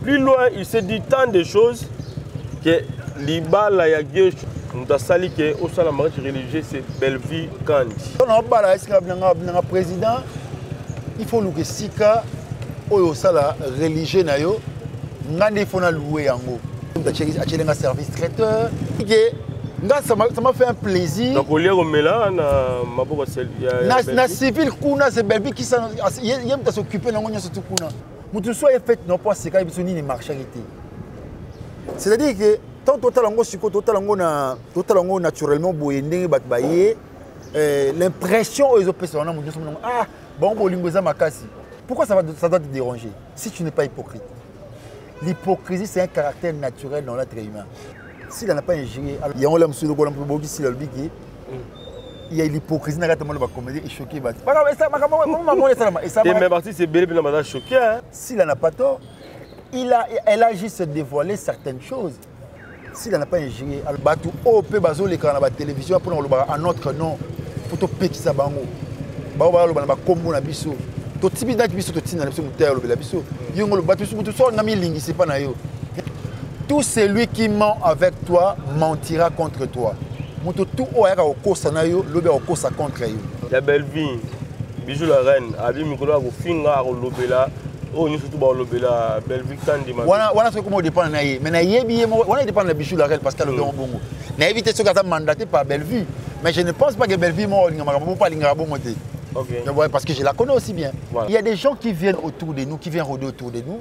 Plus loin, il se dit tant de choses que l'Ibala y a gauche. Nous avons sali que au sein de la marche religieuse, c'est Bellevue Kandi. On a parlé avec président. Il faut que Sika, au sein de la religion, il faut louer en haut. Il un service traiteur. Ça m'a fait un plaisir. Donc, au lieu de là, na civil, c'est Bellevue qui s'occupe de tout. Tout soit fait non pas c'est quand il y a marcharité. C'est-à-dire que tant totalement naturellement l'impression aux personnes ah bon pourquoi ça doit te déranger si tu n'es pas hypocrite. L'hypocrisie c'est un caractère naturel dans l'être humain. S'il n'a pas ingéré, il y a un homme sur le il y a l'hypocrisie dans la comédie et choqué. C'est choqué. S'il n'en a pas tort, elle a juste dévoilé certaines choses. S'il n'en a pas ingéré, elle peut baser l'écran à la télévision pour un autre nom. Pour te péter ça bango. Comme na biso. To tibida biso to tina biso muter lo biso. Yongo lo batu tout ça na mi lingi c'est pas na yo. Tout celui qui ment avec toi mentira contre toi. Muto tout oya ko kosa na yo lobe ko kosa contre yo. La Bellevue, Bijou la reine, abi mikolo ko finga ko lobela. Oh, nous surtout ba lobela Bellevue Kandi ma. Wana ce comment dépend na ye. Mais na yebi wana dépend de Bijou la reine parce qu'elle le bon bongo. Na éviter ce que mandaté par Bellevue. Mais je ne pense pas que Bellevue parce que je la connais aussi bien. Voilà. Il y a des gens qui viennent autour de nous, qui viennent rôder autour de nous,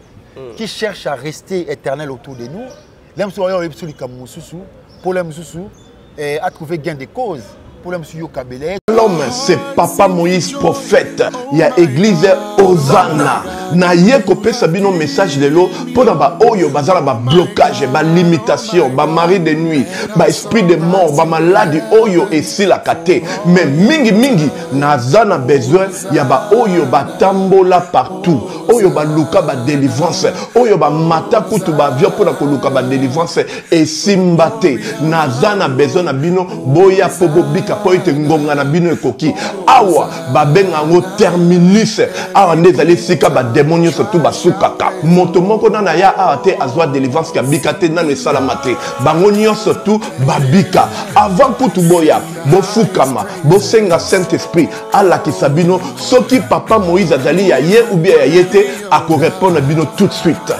qui cherchent à rester éternels autour de nous. À trouver gain de cause. L'homme, c'est Papa Moïse prophète. Il y a église Hosanna. Na ye kopé sabino message de l'eau pour ba oyo bazala ba blocage, ba limitation, ba mari de nuit, ba esprit de mort, ba maladie oyo et si la kate. Mais mingi nazana besoin ya ba oyo ba tambola partout. Oyo ba luka ba délivrance, oyo ba mata kutu ba vio pour ko luka ba délivrance et simbate. Nazana besoin na bino boya pobo bika po ite ngonga na bino ekoki. Awa ba benga ngo terminus. Awa ndezali sika ba démonios surtout basukaka moto moko na ya ate azwa délivrance ka bikate na le salamate bangonio surtout babika avant kutu boya bofukama bosenga Saint Esprit ala kisabino soki Papa Moïse azali ya ye ou bien ya yete ako répondre bino tout de suite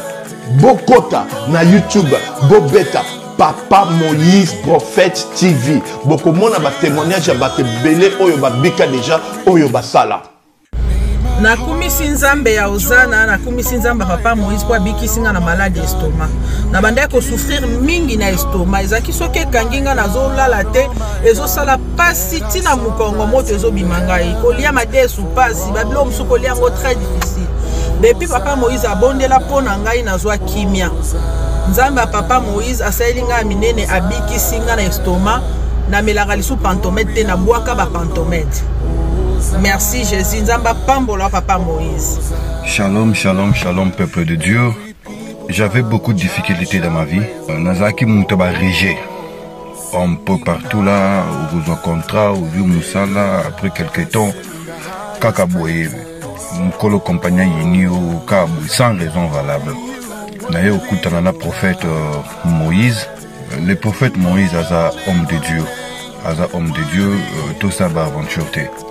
bokota na YouTube bobeta Papa Moïse prophète TV bokomona ba témoignage ba belé oyo babika déjà oyo basala. Nakumisi nzambe ya Hosanna, nakumisi nzambe Papa Moïse kwa bikisinga na malade estomac. Na banda ko souffrir mingi na estomac. Ezaki soke kanginga nazo lala te, ezo sala pasi tina mukongo moto ezo bimangai. Kolia mate sou pasi, babilo musu kolia ngo très difficile. Depuis Papa Moïse abondela pona ngai nazwa kimia. Nzambe Papa Moïse asalinga minene abikisinga na estomac, na melaka lisu pantomètre te na bwaka ba pantomètre. Merci Jésus, Nzamba Pambola Papa Moïse. Shalom, shalom, shalom peuple de Dieu. J'avais beaucoup de difficultés dans ma vie. Nazaki Moutaba Régé. Un peu partout là, où vous en contrat, où vous Moussala, après quelques temps, Kakaboué, Mkolo compagnon Yinio, Kabou, sans raison valable. D'ailleurs, au Koutanana prophète Moïse, le prophète Moïse, Aza homme de Dieu. Aza homme de Dieu, tout ça va aventure.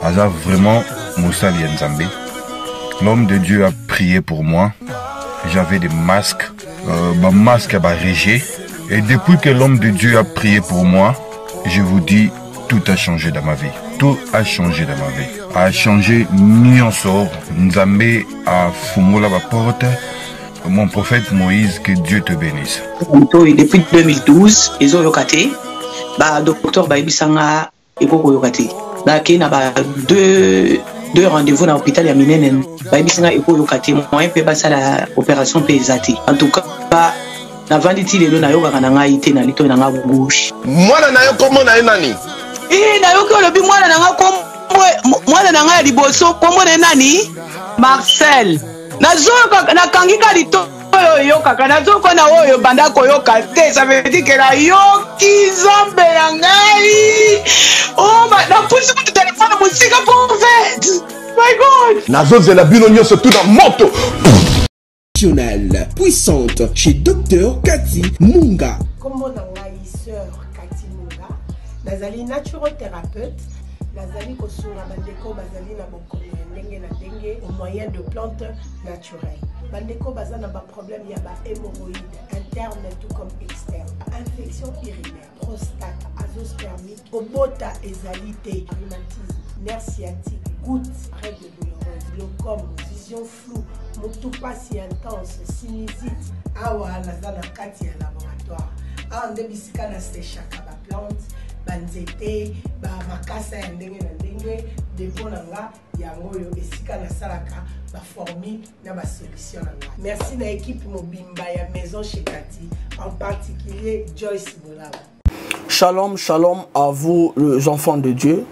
Aza vraiment Moussa Lienzambe. L'homme de Dieu a prié pour moi. J'avais des masques, masque à Régé. Et depuis que l'homme de Dieu a prié pour moi, je vous dis, tout a changé dans ma vie. Tout a changé dans ma vie. A changé Nyonso. Nzambe a fumé la porte. Mon prophète Moïse, que Dieu te bénisse. Depuis 2012, ils ont locaté. Docteur Baibisanga Eko Yokati. Qui n'a pas deux rendez-vous dans l'hôpital ya minene. Baibisanga Eko Yokati. Moi, je peux la opération pesati. En tout cas, na vanditi lelo na yoka na ngai te na lito na nga gauche. Mwana na yo komo na nani? Na yo ko lobi mwana na nga komo mwana na nga liboso komo na nani? Marcel. Na zoka na kangika lito. Yo kaka nazoko na oyo banda koyoka te, ça veut dire que la yoki zombe na ngai. Oh na pusi ku téléphone musika pour fait. My God. Nazo zela bino nyonso tout na moto. puissante chez Dr Cathy Munga. Comme on a sœur Cathy Munga, nazali naturothérapeute, nazali kosunga bandeko bazali na bokono ndenge na ndenge au moyen de plantes naturelles. Bandeko bazana ba problème ya ba hémorroïdes interne tout comme externe, infection urinaire, prostate, azoospermie, obota ezalité, rhumatisme, nerf sciatique, gouttes, règles douloureuses, glaucome, vision floue, motupa si intense, sinusite. Awa nazana kati ya laboratoire. Awa nde bisika na séchaka ba plante, banzete, ba makasa ya ndenge na ndenge, depo nanga yango yo esika na salaka ba formi na ba solution nanga. Merci na équipe mobimba ya maison chez Cathy, en particulier Joyce Bolaba. Shalom, shalom à vous les enfants de Dieu.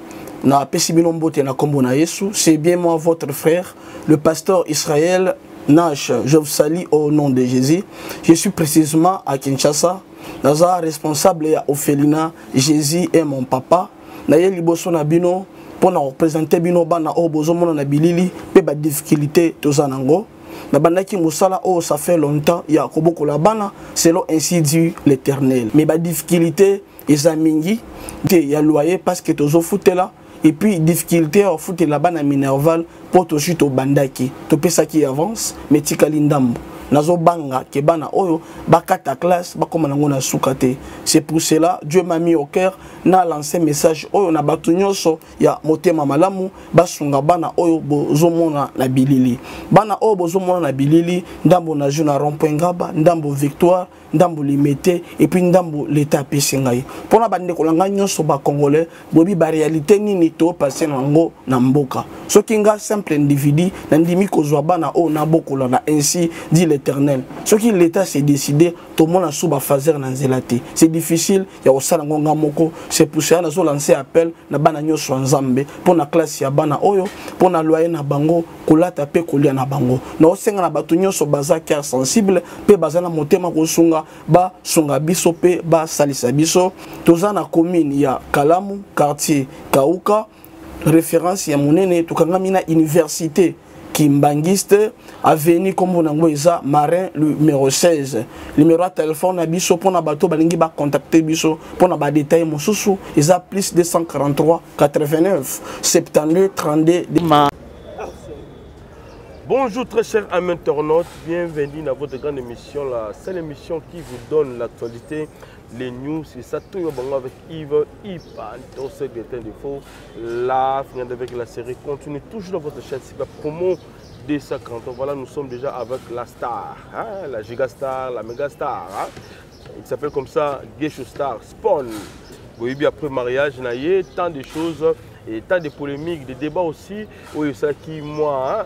C'est bien moi votre frère, le pasteur Israël Nash. Je vous salue au nom de Jésus. Je suis précisément à Kinshasa. Naza responsable à Ophelina. Jésus est mon papa. Naye liboso na bino pour na représenter bino bana o bozomo na bilili pe ba difficulté tozanango. Na bandaki musala oh ça fait longtemps ya koboko la bana selon ainsi dit l'Éternel. Mais ba difficulté ezamingi te ya loyer parce que tozo foutela. Et puis, difficulté à foutre la banane minerval pour tout suite au bandaki. Tout ça qui avance, mais tikalindambo. Nazo banga kebana oyo bakata classe bakoma ngona sukate. C'est pour cela Dieu m'a mis au cœur na lancé message oyo na batu nyonso ya motema malamu basunga bana oyo bozomona na bilili. Bana oyo bozomona na bilili ndambo na juna rond-point ngaba, ndambo victoire, ndambo limité et puis ndambo l'état pesingai. Pona bande kolanga nyonso ba congolais bobi ba réalité nini to passer nango na mboka. Sokinga simple individu na ndimi kozwa bana oyo na bokola na ainsi dit l'Éternel. Ce qui l'État s'est décidé, tout le monde a souba fazer na zelate. C'est difficile, il y a aussi la ngonga moko. C'est pour ça que nous lancé appel na bana nyoso nzambe pour na classe ya bana oyo, pour na loyer na bango, kolata pe kolia na bango. Na osenga na batu nyoso baza cœur sensible, pe baza na motema kosunga ba sunga biso pe ba salisa biso. Toza na commune ya Kalamu, quartier Kauka, référence ya monene tukangamina université Kimbangiste, avenue comme on a Marin numéro 16. Numéro de téléphone à biso pour na bateau balingi ba contacter biso pour na ba détail mon sousou ils a plus 243 89 72 32. Bonjour très chers amis internautes, bienvenue dans votre grande émission, la seule émission qui vous donne l'actualité, les news, c'est ça tout avec Yves Ipa, au secret des défauts, la fin avec la série continue toujours dans votre chaîne, c'est la promo des 50 ans. Voilà, nous sommes déjà avec la star, hein, la gigastar, la mégastar, hein. Il s'appelle comme ça, Gesho Star, Spawn. Oui, après mariage, il y a tant de choses. Et tant de polémiques, de débats aussi, oui, ça qui moi,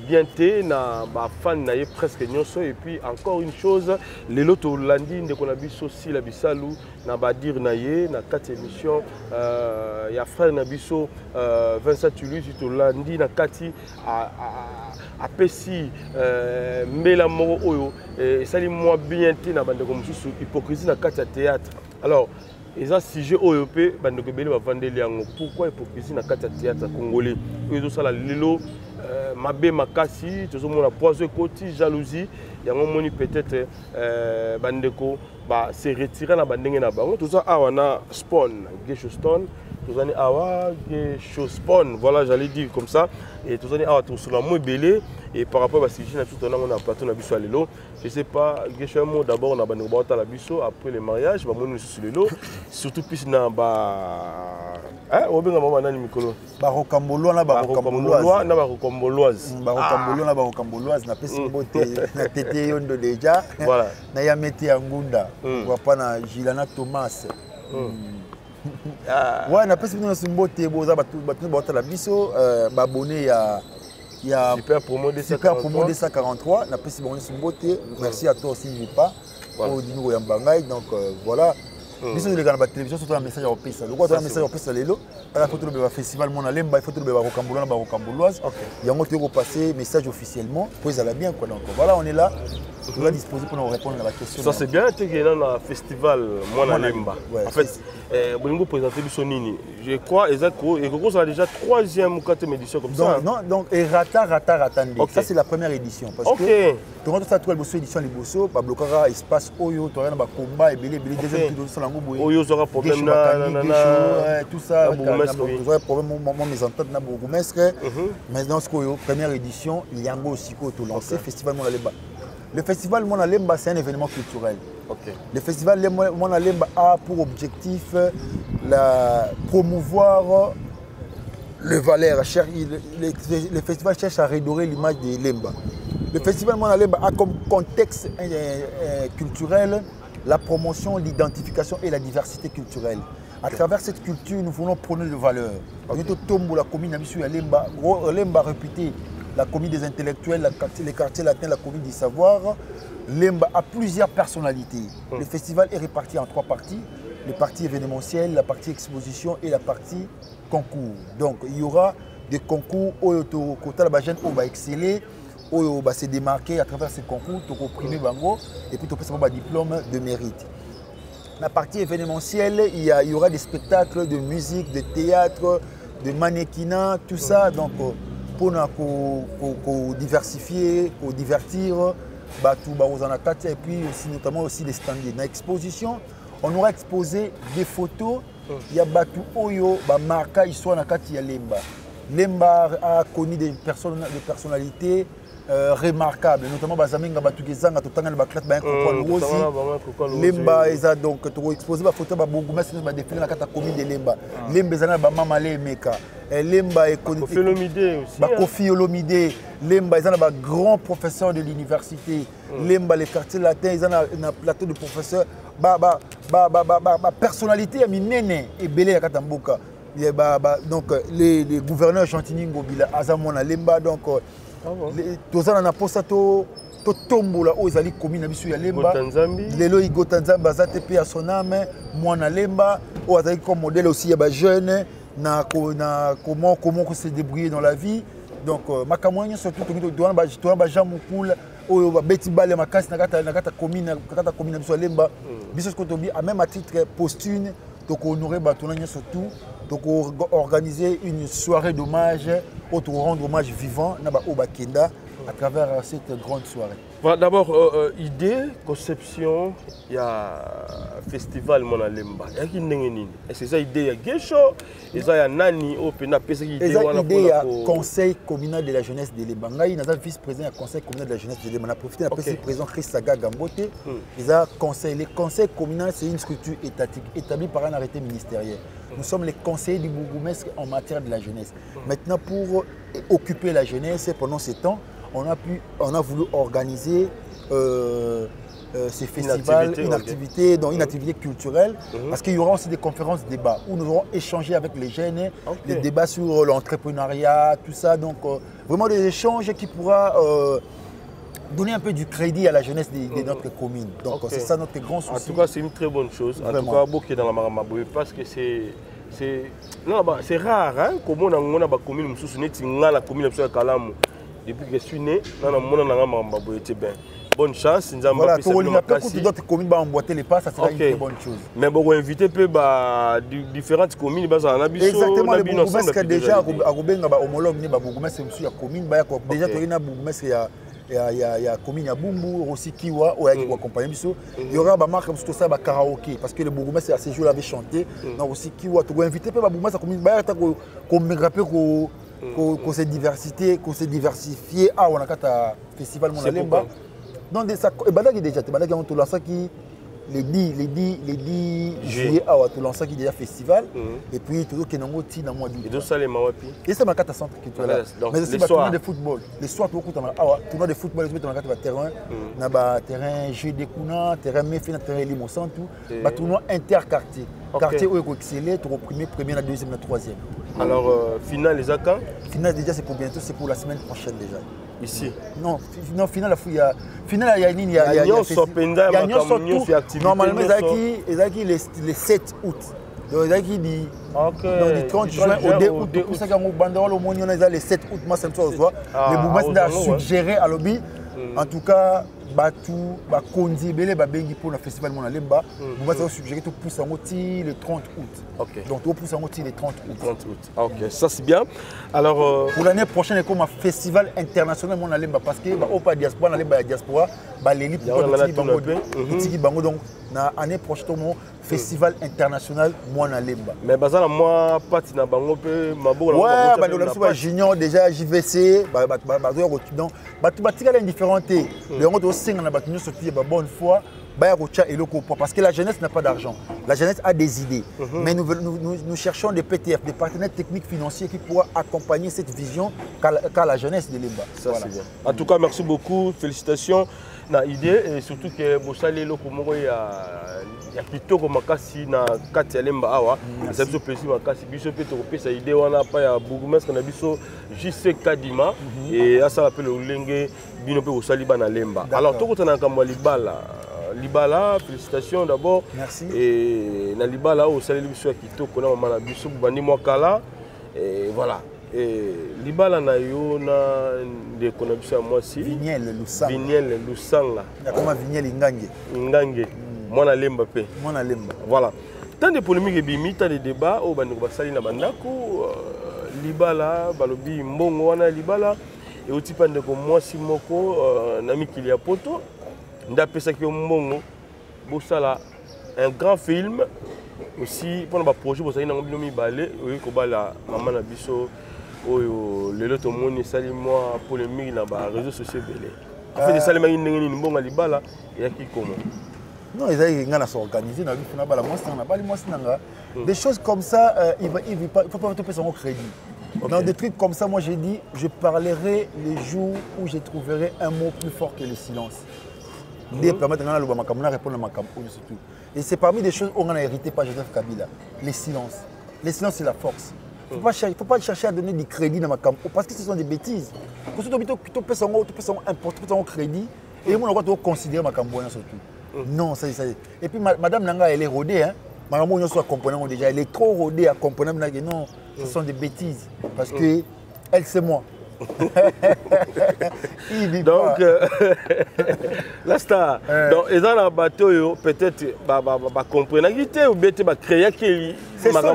bien té, na ba fan na presque nyonso et puis encore une chose, les loto lundi de qu'on a vu aussi la bisalou, na ba dire na na 4 émissions, ya frère na biso Vincent Tulus to lundi na kati a pesi mela moro oyo et ça li moi bien té na bande comme sous hypocrisie na kati théâtre. Alors et ça sujet OEP bandokebele va vendre liango pourquoi hypocrisie na kati théâtre congolais ils ça la lelo mabe makasi tout monde poison côté jalousie yango moni peut-être bandeko ba se retirer na bandenge na bango tout ça awana Spawn Gesho Stone tous années awa Gesho Spawn voilà j'allais dire comme ça et tous années awa tout sur la moins belé et par rapport à sujet na tout on a plateau na biso lelo je sais pas Gesho mot d'abord on a bandeko ba la biso après le mariage ba moni sur lelo surtout plus na ba hein obenga mama nani mikolo ba rokambolo na ba rokamboloise na ba rokamboloise ba rokambolo na ba rokamboloise na pesi bote na tete yondo déjà voilà na ya meti ya ngunda kwa pana Gilana Thomas ouais na pesi bino simbote boza batu bota la biso ba abonné ya super promo de 243 na pesi bon simbote merci à toi aussi Nipa au Dino Yambangai donc voilà biso les gars na télévision surtout un message au pesa le quoi un message au pesa lelo à la photo le festival mon alemba il faut le rocambolo na rocamboloise yango tu ko passer message officiellement pour ça la bien quoi donc voilà on est là on va disposer pour nous répondre à la question ça c'est bien tu es dans le festival mon alemba en fait bongo présenter biso nini je crois exactement et que ça déjà 3e ou 4e édition comme ça non donc et rata ça c'est la première édition parce que tout le monde ça toi le édition les bosso pas bloquera espace oyo tu as ba combat et belé deuxième tour ça lango boy oyo aura problème na tout ça j'aurais problème mon mésentente na bourgmestre maintenant ce que première édition yango aussi ko to lancer festival mon alemba. Le festival Mon Alemba, c'est un événement culturel. Le festival Mon Alemba a pour objectif la promouvoir le valeur. Le festival cherche à redorer l'image de Lemba. Le festival Mon Alemba a comme contexte culturel la promotion, l'identification et la diversité culturelle. À travers cette culture, nous voulons prôner les valeurs. Nous sommes la commune Lemba réputé. La commune des intellectuels, les quartiers latins, la commune du savoir. Lemba a plusieurs personnalités. Le festival est réparti en 3 parties. La partie événementielle, la partie exposition et la partie concours. Donc il y aura des concours où les jeunes vont exceller, où ils vont se démarquer à travers ces concours, ils vont primer bango et puis ils vont un diplôme de mérite. La partie événementielle, il y aura des spectacles de musique, de théâtre, de mannequinat, tout ça. Donc, pour diversifier, pour divertir, et puis aussi, notamment aussi les stands. Dans l'exposition, on aura exposé des photos. Il y a Batu Oyo, Marca, histoire na kati ya Lemba. Lemba a connu des personnalités remarquables, notamment Bazamenga Batugezanga, Totanga Baklat, aussi. Lemba eza donc exposé des photos de Bourgmestre qui défilé dans la commune de Lemba. Lemba ezana ba Mamale Meka. Lemba est connu. Kofi Olomide aussi. Kofi Olomide. Lemba ezana ba grand professeur de l'université. Lemba les quartiers latins ezana na plateau de professeurs. Personnalité à minene et belé à Katamboka. Donc les gouverneurs Chantini Ngobila Azamona Lemba donc tozana na posato to tombola o ezali commune na biso ya Lemba lelo igo Tanzamba zate pe à son âme mwana Lemba o azali comme modèle aussi ya ba jeune na comment se débrouiller dans la vie donc makamwanya surtout to ba jamukula oyo ba beti bale makasi na kata commune na biso ya Lemba biso ko tobi à même à titre posthume donc honorer batonanya surtout donc organiser une soirée d'hommage pour rendre hommage vivant na ba Obakenda à travers cette grande soirée. Voilà, d'abord idée, conception, il y a festival Mon Alemba. Il y a qui n'engeni. Est-ce que ça idée il y a Gesho, et ça il y a Nani au pena pesa idée wala pour le conseil communal de la jeunesse de Lemba. Ngai na vice-président du conseil communal de la jeunesse de Lemba. On a profité de la président Christaga Gambote. Ils a conseil. Le conseil communal c'est une structure étatique établie par un arrêté ministériel. Nous sommes les conseillers du bourgmestre en matière de la jeunesse. Maintenant pour occuper la jeunesse pendant ces temps, on a voulu organiser ces festivals, une activité culturelle, parce qu'il y aura aussi des conférences débats où nous aurons échangé avec les jeunes, des débats sur l'entrepreneuriat, tout ça. Donc vraiment des échanges qui pourra donner un peu du crédit à la jeunesse de notre commune. Donc c'est ça notre grand souci. En tout cas, c'est une très bonne chose. En tout cas, beaucoup dans la Maramaboué, parce que c'est rare, hein, comme on a une commune, la commune de Kalamu. Depuis que je suis né, bonne chance. Voilà, pour d'autres communes emboîter les pas, ça sera une très bonne chose. Mais pour inviter différentes communes, exactement, les bourgmestres déjà, à Gobenga, homologue, les bourgmestres, c'est la commune, déjà, il y a bourgmestre, il y a commune à Bumbu, aussi Kiwa, qui accompagne. Il y aura des marques comme ça, karaoké, parce que le bourgmestre à ces jours avait chanté. Donc aussi Kiwa, tu vas inviter les bourgmestres à commune, qu'on se diversifier on a un festival Mon Alemba donc ça et déjà on lance qui les 10 juillet on lance qui déjà festival et puis toujours kenango ti na mois d'août et donc ça les mawapi et ça makata centre culturel mais aussi tournoi de football les soirs beaucoup tournoi de football les makata terrain na ba terrain jeu de kuna terrain mefi na terrain limo centre ba tournoi interquartier quartier où il faut exceller pour premier la deuxième la troisième. Alors finale les quand? Finale déjà c'est pour bientôt, c'est pour la semaine prochaine déjà. Ici. Non, final il y a il y a normalement les 7 août. Donc il y a dit 30 juin au 2 août pour ça que mon banderole au monde les 7 août moi ça me soit mais Boumassa a suggéré à lobby en tout cas batu ba kondi belé ba bengi pour le festival mon alemba Boumassa a suggéré tout pour ça le 30 août. OK. Donc tout pour ça le 30 août. OK, ça c'est bien. Alors pour l'année prochaine comme un festival international mon alemba parce que au pas diaspora alemba diaspora ba leli pour petit bango donc na année prochaine mon festival international mon alemba. Mais bazala moi parti na bango pe maboko ouais ba donc junior déjà JVC ba donc batika les différentés donc to singa na batinyo sorti ba bonne foi ba rocha eloko parce que la jeunesse n'a pas d'argent, la jeunesse a des idées mais nous cherchons des PTF, des partenaires techniques financiers qui pourront accompagner cette vision qu'a la jeunesse de Lemba. Ça c'est bien. En tout cas merci beaucoup, félicitations na idée et surtout que bosali eloko moko ya kitoko makasi na kati ya Lemba awa ça biso plaisir makasi biso pe to kopesa idée wana pa ya bourgmestre na biso JC Kadima et ça s'appelle Olenge bino pe bosali bana Lemba. Alors tokotana kamwa Libala, félicitations d'abord. Merci. Et na Libala au salut biso ya kitoko na mama na biso bandi mwakala et voilà. Et Libala na yo na de connexion moi si Vignel Lusanga. Vignel Lusanga. Comment Vignel Ngange. Ngange. Mwana Lemba pe. Mwana Lemba. Voilà. Tant de polémiques et bimi, tant de débats au bandi ko basali na bandako Libala balobi mbongo wana Libala et au type de ko moi si moko na mikili ya poto. Ndapesaki mbongo bosala un grand film aussi pour le projet bosali na ngobino mibale oyi ko bala mama na biso oyo lelo to moni sali moi polémique na ba réseaux sociaux belé en fait sali ma ndenge ni mbongo libala ya ki comment non ils avaient ngana s'organiser na bifuna bala moi na bali moi nanga des choses comme ça il faut pas te payer son crédit. Dans des trucs comme ça moi j'ai dit je parlerai les jours où je trouverai un mot plus fort que le silence. Et c'est parmi des choses où on a hérité par Joseph Kabila. Les silences. Les silences, c'est la force. Il ne faut pas chercher à donner du crédit dans ma campagne parce que ce sont des bêtises. Quand tu peux un crédit et on doit considérer ma campagne surtout. Non, ça. Et puis Madame Nanga, elle est rodée. Hein? Madame Nanga, déjà, elle est trop rodée à comprendre. Non, ce sont des bêtises. Parce que elle, c'est moi. Donc, la star. Donc, ils ont un bateau, peut-être, comprendre ou bien créer ce sont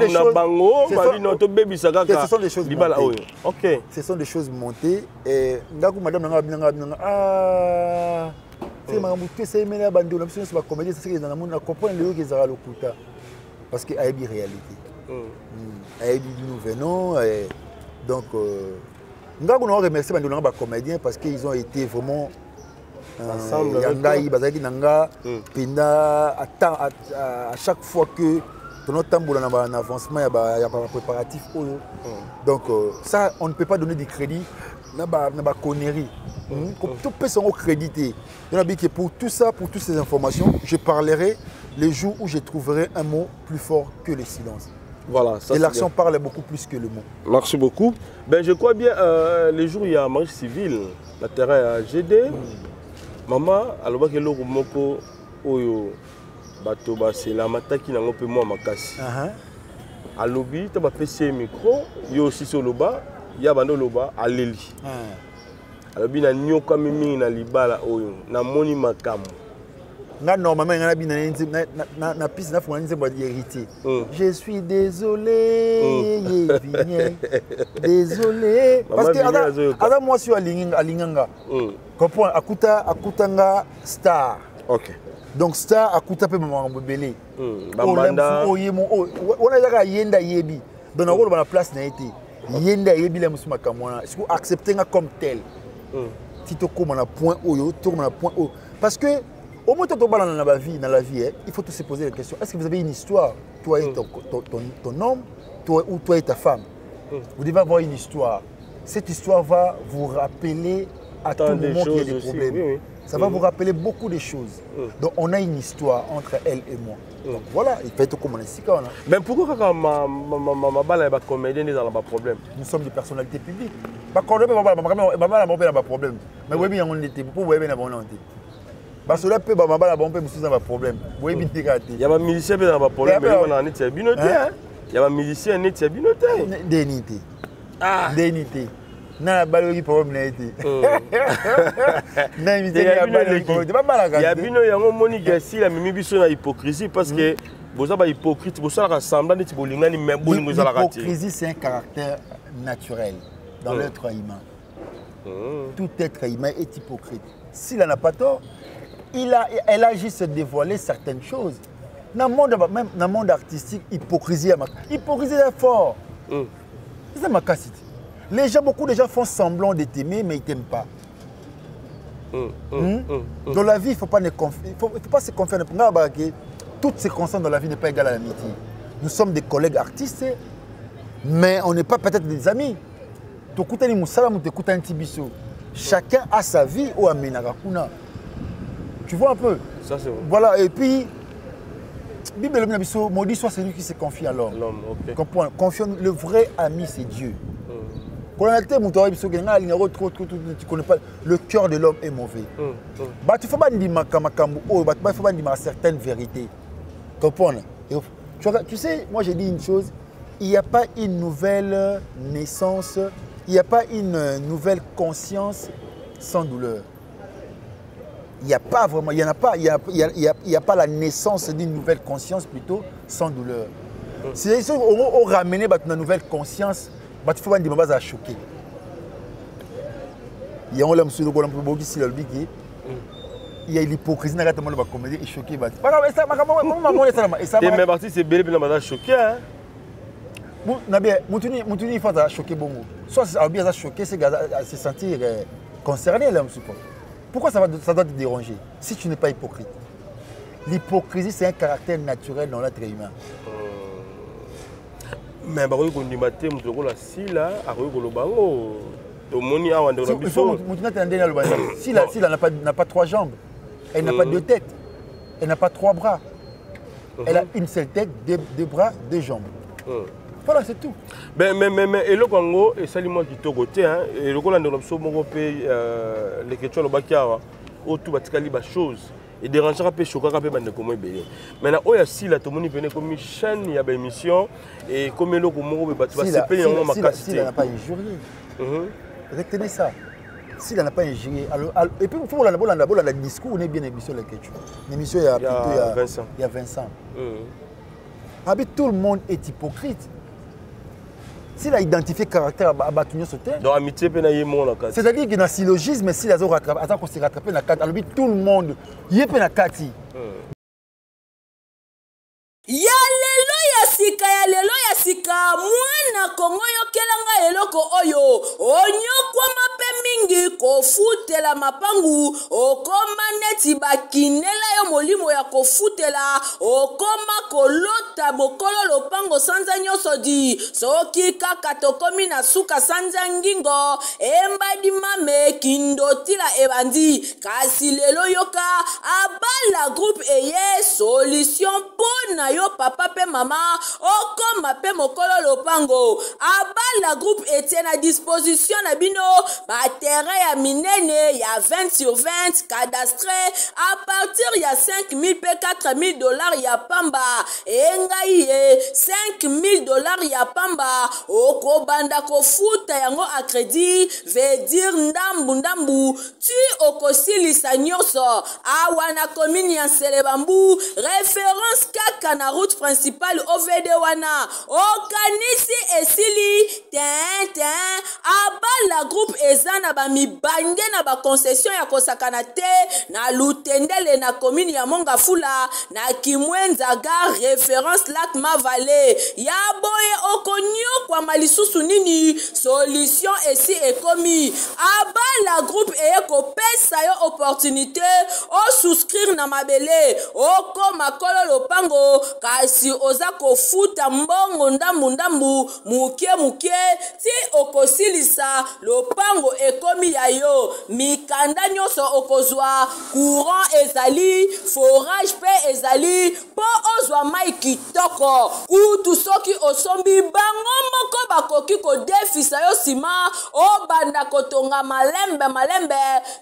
des choses montées. Ok. Ce sont des choses montées. Et madame c'est ma moutée, c'est une bande de c'est ma comédie, c'est que nous comprenons le que ça le coûta. Parce qu'il y a une réalité. Nous venons. Donc, nous remercions les comédiens parce qu'ils ont été vraiment ensemble. À chaque fois que notre tambour a un avancement, il y a un préparatif. Donc, ça, on ne peut pas donner du crédit. Il y a des conneries. Tout peut être crédité. Pour tout ça, pour toutes ces informations, je parlerai les jours où je trouverai un mot plus fort que le silence. Voilà, ça, et l'action parle beaucoup plus que le mot. Merci beaucoup. Ben, je crois bien, les jours où il y a un mariage civil, la terre à GD, maman, alors que l'eau moko, oyo, bato c'est la mataki n'a pas moi makasi. À lobby, tu as fait micro, il y a aussi sur le bas, il y a bando le bas à l'eli. Alors bien, il y a comme mimi na libala oyo, na moni makamu. Normalement, je suis désolé, désolé. Parce que moi, je suis à Linganga. Comprends, Akutanga Star. Ok. Donc Star, Akuta peut me belé. On a Yenda Yebi. Donc on a la place n'a été. Yenda Yebi la musuma kamwana. Est-ce que vous acceptez comme tel? Si tu as un point haut, tu as un point haut. Parce que au moins, dans la vie, il faut se poser la question. Est-ce que vous avez une histoire, toi et ton homme, toi ou toi et ta femme? Vous devez avoir une histoire. Cette histoire va vous rappeler à tout moment qu'il y a des problèmes. Ça va vous rappeler beaucoup de choses. Donc on a une histoire entre elle et moi. Donc voilà, il fait tout comme on est ici. Mais pourquoi quand ma balle est comédienne dans le problème? Nous sommes des personnalités publiques. Ma balle n'a pas problème. Mais oui, on était. Pourquoi vous avez un bon nom? Parce que là, ma balle n'a pas problème. Oui, il y a un musicien qui n'a pas problème. Il y a un musicien qui n'a pas problème. Dénité. Dénité. Na balo qui problème na invité ya balo qui problème pas malaka ya bino yango moni gasi la mimi biso na hypocrisie parce que boza ba hypocrite boza la semblant de bolingani mais bolingo za la kati. L'hypocrisie c'est un caractère naturel dans l'être humain. Tout être humain est hypocrite. S'il n'a pas tort, elle a juste dévoilé certaines choses. Dans le monde artistique, hypocrisie est fort. C'est ma cassette. Beaucoup de gens font semblant de t'aimer, mais ils ne t'aiment pas. Dans la vie, il ne faut pas se confier. Toutes ces circonstances dans la vie n'est pas égale à l'amitié. Nous sommes des collègues artistes, mais on n'est pas peut-être des amis. Chacun a sa vie ou a Menagakuna. Tu vois un peu? Ça, c'est vrai. Voilà, et puis, Bible maudit soit celui qui se confie à l'homme. Le vrai ami, c'est Dieu. Tu connais pas, le cœur de l'homme est mauvais. Il faut pas dire certaines vérités. Tu sais, moi j'ai dit une chose, il n'y a pas une nouvelle naissance, il n'y a pas une nouvelle conscience sans douleur. Il n'y a pas vraiment, il n'y a pas la naissance d'une nouvelle conscience plutôt sans douleur. Si on ramène une nouvelle conscience, il faut pas dire que choqué. Il y a l'hypocrisie dans la comédie et choqué. Mais parti c'est bel et choqué. Il faut choquer bongo. Soit c'est choqué, c'est se sentir concerné. Pourquoi ça doit te déranger si tu n'es pas hypocrite? L'hypocrisie c'est un caractère naturel dans l'être humain. Mais si elle n'a pas trois jambes, elle n'a pas deux têtes, elle n'a pas trois bras, elle a une seule tête, deux bras, deux jambes. Voilà, c'est tout. Mais et le Congo, et ça moi qui te côté, et le Congo, les questions au tout va chose. Et déranger un peu choquant un peu de comment il est. Maintenant, il y a si la tout le monde vient comme une chaîne, il y a une émission et comme le comment on va se payer en ma casse. S'il n'a pas injurié, retenez ça. S'il n'a pas injurié, et puis il faut la discours, on est bien émission la question. L'émission il y a 20 ans. Tout le monde est hypocrite. S'il a identifié le caractère à Batunio Soter, c'est-à-dire qu'il y a un syllogisme, mais s'il a rattrapé, tout le monde, il y a un kati. Ya lelo ya sika mwana Kongo yokelanga eloko oyo onyokwama pe mingi kofutela mapangu okoma neti bakinela yo molimo ya kofutela okoma kolota bokolo lopango sanza nyonso di soki kaka tokomi na suka sanza ngingo embadi mame kindotila ebandi kasi lelo yoka abala groupe eye solution pona yo papa pe mama okoma pe mokolo lopango abala groupe etienne à disposition na bino ba terrain ya minene ya 20 sur 20 cadastre à partir ya 5000 pe 4000 dollars ya pamba engai ye 5000 dollars ya pamba okobanda kofuta yango a crédit veut dire ndambu tu okosilisa nyonso awa na commune ya Selebambu référence kaka na route principale OVD wana okanisi esili ten abala groupe ezana ba mibange na ba concession ya kosakana te na lutendele na commune ya Mongafula na Kimwenza gare référence lac Mavale ya boye okonyo kwa malisusu nini solution esi ekomi abala groupe eko pesa yo opportunité o souscrire na mabele oko makolo lopango kasi oza kofuta mbongo bongo ndambu muke ti okosilisa lopango ekomi ya yo mikanda nyonso okozwa courant ezali forage pe ezali po ozwa mai kitoko kutu soki osombi bango moko bakoki kodefisa yo nsima obanda kotonga malembe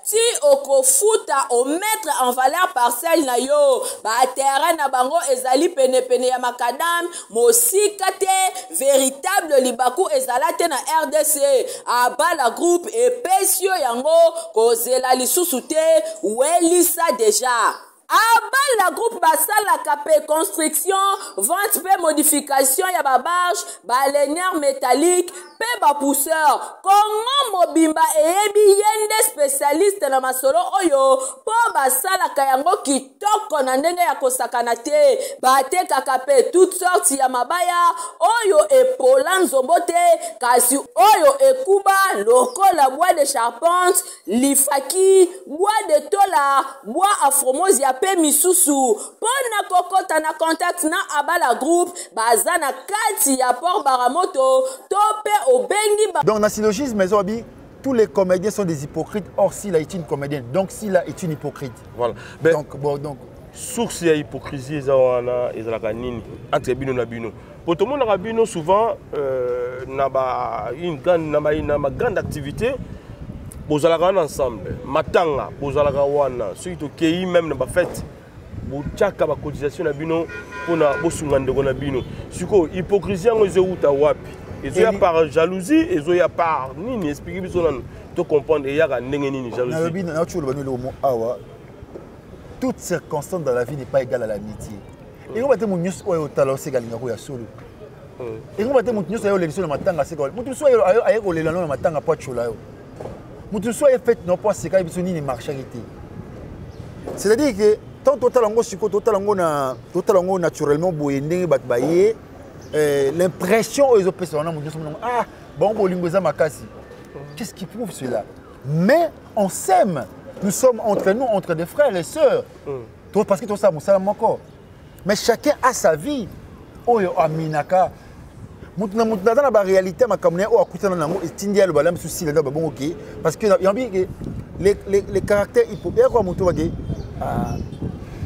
ti okofuta omettre en valeur parcelle na yo baterrain na bango ezali penepene ya makadam mosika te véritable libaku ezala te na RDC abala groupe epesi yo yango kozela lisusu te welisa deja. Abala groupe basalaka pe construction, vente pe modification ya babarge, baleinière métallique, pe bapousseur. Kongo mobimba eyebi yende spécialiste na masolo oyo po basalaka yango kitoko na ndenge ya kosakana te. Batekaka pe toutes sortes ya mabaya oyo epola nzombo te kasi oyo ekuba lokola bois de charpente, lifaki, bois de tola, bois afromose ya pe misusu pona kokota na contact na abala groupe baza na kati ya port baramoto tope obengi donc na syllogisme mais obi tous les comédiens sont des hypocrites or Sila est une comédienne donc Sila est une hypocrite voilà ben, donc source ya hypocrisie ezana ezalaka nini entre bino na bino pour tout le monde bino souvent na ba une grande activité bozalaka ensemble matanga bozalaka wana surtout kei même na ba fête bochaka ba cotisation na bino pona bosunga ndeko na bino siko hypocrisie ngo ezouta wapi ezoya par jalousie ezoya par nini expliquer biso nanu to comprendre et yaka ndenge nini jalousie na tu le mot awa toute circonstance dans la vie n'est pas égale à l'amitié et on va te munus oyo talo segalinga ko ya solo et on va te munus oyo l'élection na matanga segal mutu so ayo ko lelano na matanga po chola yo mutu so fait non pas segal biso ni marcharité c'est-à-dire que tant total ngo siko total ngo naturellement boyende bat baye l'impression aux opérations ah bon bolingo za makasi qu'est-ce qui prouve cela mais on s'aime nous sommes entre nous entre des frères et sœurs parce que tout ça musala encore mais chacun a sa vie oyo aminaka mutuna dans la réalité makamune o akutana nango etindia le balam souci là bon OK parce que les caractères hypocrites quoi mutu wage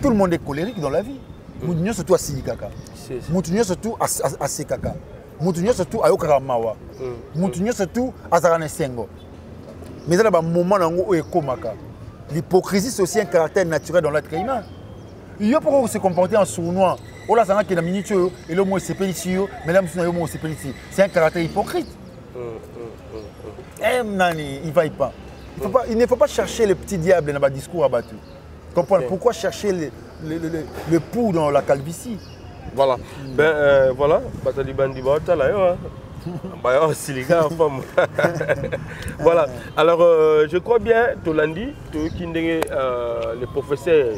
tout le monde est colérique dans la vie mutu surtout à sikaka mutu surtout à sekaka mutu surtout à yokaka mawa mutu surtout à zarane sengo mais dans ba moment nango o ekomaka l'hypocrisie c'est aussi un caractère naturel dans l'être humain. Il y a pourquoi se comporter en sournois. Oh là ça n'a que la minute et le mot c'est pénicio, mais là monsieur le mot c'est pénicio. C'est un caractère hypocrite. Nani, il va y pas. Il ne faut pas chercher le petit diable dans le discours abattu. Comprendre pourquoi chercher le pou dans la calvitie. Voilà. Ben voilà, batali bandi bata là yo. Bah aussi les gars, voilà. Alors je crois bien Tolandi, le professeur